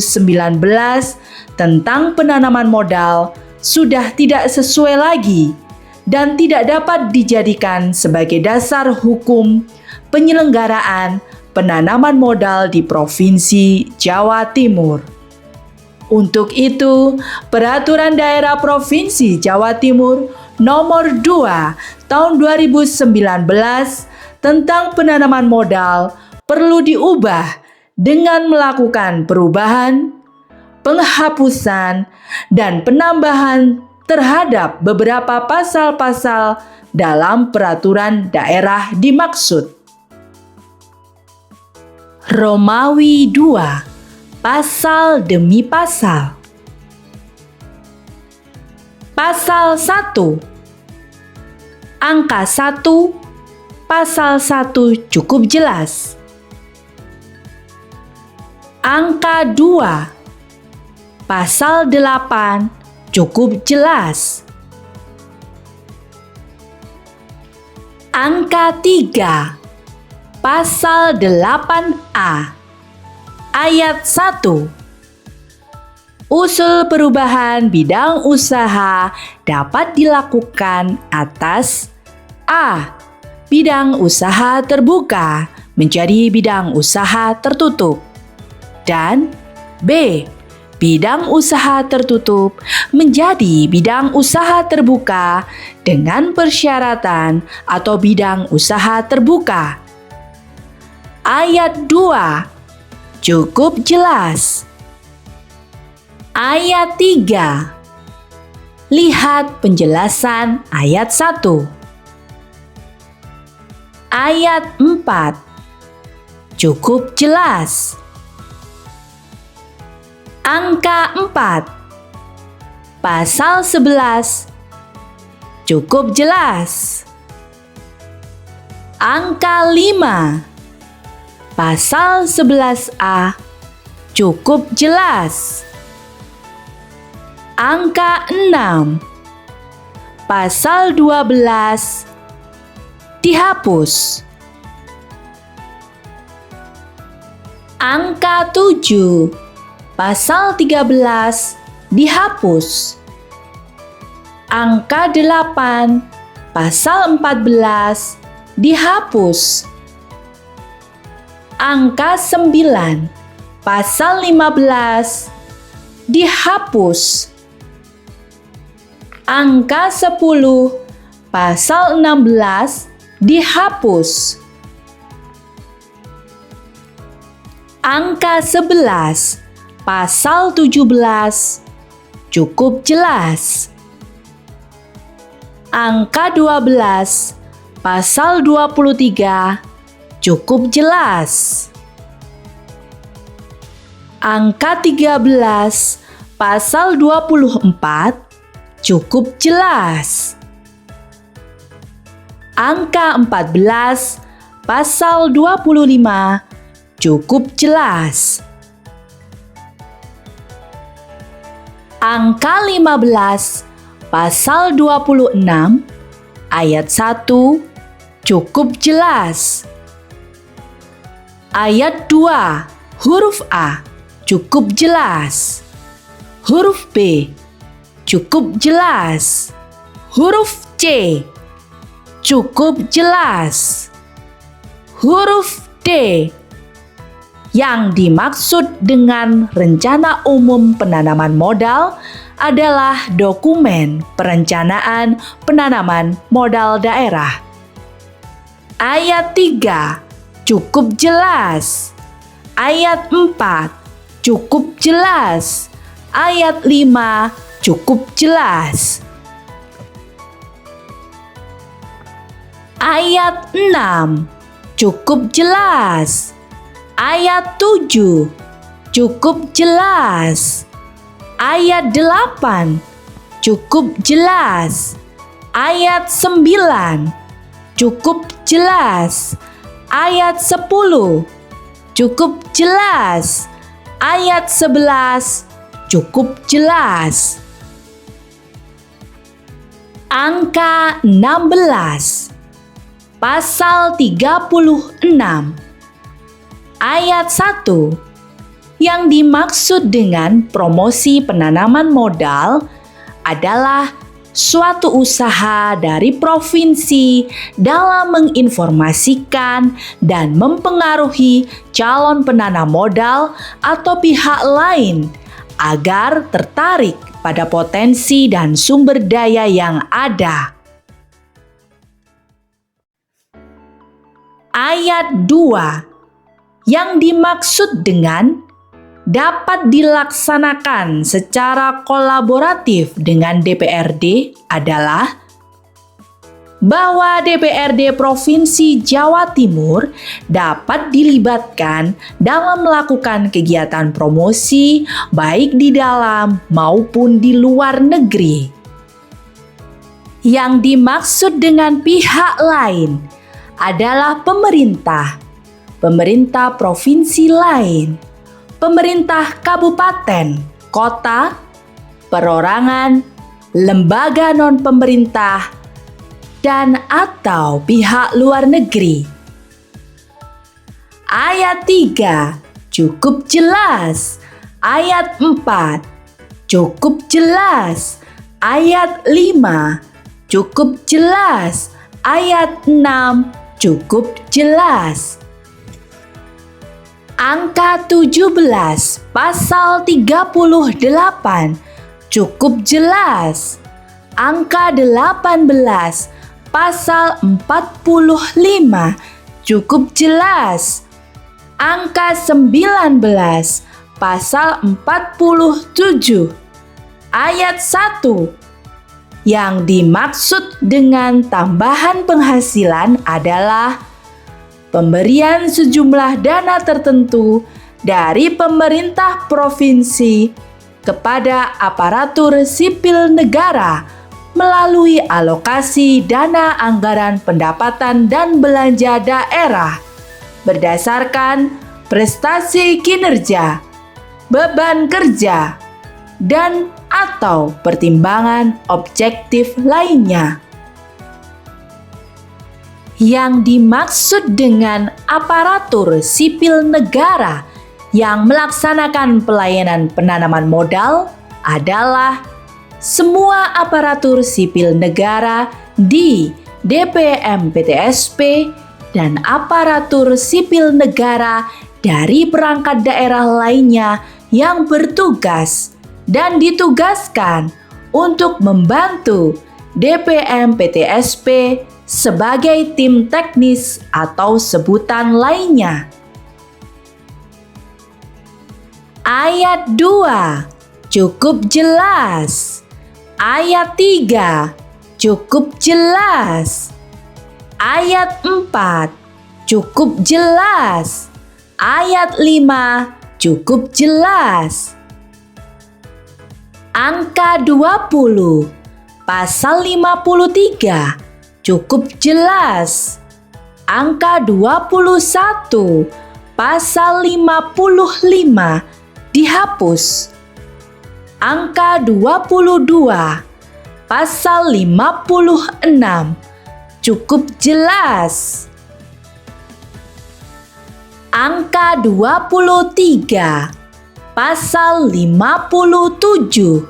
tentang penanaman modal sudah tidak sesuai lagi dan tidak dapat dijadikan sebagai dasar hukum penyelenggaraan penanaman modal di Provinsi Jawa Timur. Untuk itu, Peraturan Daerah Provinsi Jawa Timur Nomor 2 Tahun 2019 tentang penanaman modal perlu diubah dengan melakukan perubahan, penghapusan, dan penambahan terhadap beberapa pasal-pasal dalam peraturan daerah dimaksud. Romawi 2, pasal demi pasal. Pasal 1. Angka 1, pasal 1 cukup jelas. Angka 2, pasal 8 cukup jelas. Angka 3, pasal 8A, ayat 1. Usul perubahan bidang usaha dapat dilakukan atas A. Bidang usaha terbuka menjadi bidang usaha tertutup, dan B. Bidang usaha tertutup menjadi bidang usaha terbuka dengan persyaratan atau bidang usaha terbuka. Ayat 2 cukup jelas. Ayat 3. Lihat penjelasan ayat 1. Ayat 4 cukup jelas. Angka 4, pasal 11 cukup jelas. Angka 5, pasal 11A cukup jelas. Angka 6, pasal 12 dihapus. Angka 7, pasal 13 dihapus. Angka 8, pasal 14 dihapus. Angka 9, pasal 15 dihapus. Angka 10, pasal 16 dihapus. Angka 11, pasal 17 cukup jelas. Angka 12, pasal 23 cukup jelas. Angka 13 pasal 24 cukup jelas. Angka 14 pasal 25 cukup jelas. Angka 15 pasal 26 ayat 1 cukup jelas. Ayat 2 huruf A cukup jelas. Huruf B cukup jelas. Huruf C cukup jelas. Huruf D yang dimaksud dengan rencana umum penanaman modal adalah dokumen perencanaan penanaman modal daerah. Ayat 3 cukup jelas. Ayat 4 cukup jelas. Ayat 5 cukup jelas. Ayat 6 cukup jelas. Ayat 7 cukup jelas. Ayat 8 cukup jelas. Ayat 9 cukup jelas. Ayat 10 cukup jelas. Ayat 11 cukup jelas. Angka 16 pasal 36 ayat 1 yang dimaksud dengan promosi penanaman modal adalah suatu usaha dari provinsi dalam menginformasikan dan mempengaruhi calon penanam modal atau pihak lain agar tertarik pada potensi dan sumber daya yang ada. Ayat 2 yang dimaksud dengan dapat dilaksanakan secara kolaboratif dengan DPRD adalah bahwa DPRD Provinsi Jawa Timur dapat dilibatkan dalam melakukan kegiatan promosi baik di dalam maupun di luar negeri. Yang dimaksud dengan pihak lain adalah pemerintah provinsi lain, pemerintah kabupaten, kota, perorangan, lembaga non-pemerintah, dan atau pihak luar negeri. Ayat 3 cukup jelas. Ayat 4 cukup jelas. Ayat 5 cukup jelas. Ayat 6 cukup jelas. Angka 17 pasal 38 cukup jelas. Angka 18 pasal 45 cukup jelas. Angka 19 pasal 47 ayat 1 yang dimaksud dengan tambahan penghasilan adalah pemberian sejumlah dana tertentu dari pemerintah provinsi kepada aparatur sipil negara melalui alokasi dana anggaran pendapatan dan belanja daerah berdasarkan prestasi kinerja, beban kerja, dan atau pertimbangan objektif lainnya. Yang dimaksud dengan aparatur sipil negara yang melaksanakan pelayanan penanaman modal adalah semua aparatur sipil negara di DPM PTSP dan aparatur sipil negara dari perangkat daerah lainnya yang bertugas dan ditugaskan untuk membantu DPM PTSP sebagai tim teknis atau sebutan lainnya. Ayat 2 cukup jelas. Ayat 3 cukup jelas. Ayat 4 cukup jelas. Ayat 5 cukup jelas. Angka 20 pasal 53 cukup jelas. Angka 21 pasal 55 dihapus. Angka 22 pasal 56 cukup jelas. Angka 23 pasal 57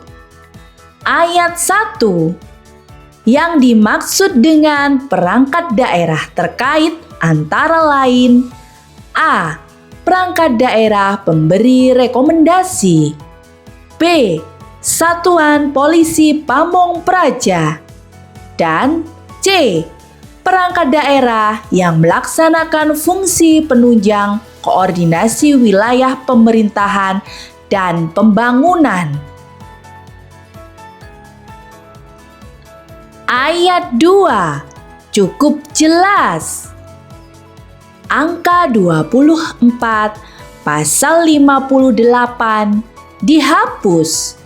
ayat 1 yang dimaksud dengan perangkat daerah terkait antara lain: A. Perangkat daerah pemberi rekomendasi, B. Satuan Polisi Pamong Praja, dan C. Perangkat daerah yang melaksanakan fungsi penunjang koordinasi wilayah pemerintahan dan pembangunan. Ayat 2 cukup jelas. Angka 24 pasal 58 dihapus.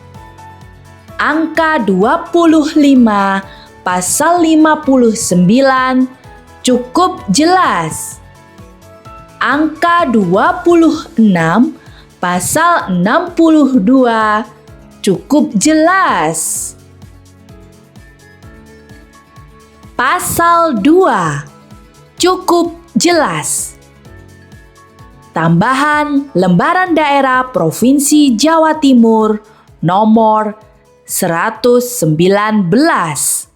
Angka 25 pasal 59 cukup jelas. Angka 26 pasal 62 cukup jelas. Pasal 2 cukup jelas. Tambahan lembaran daerah Provinsi Jawa Timur nomor 119.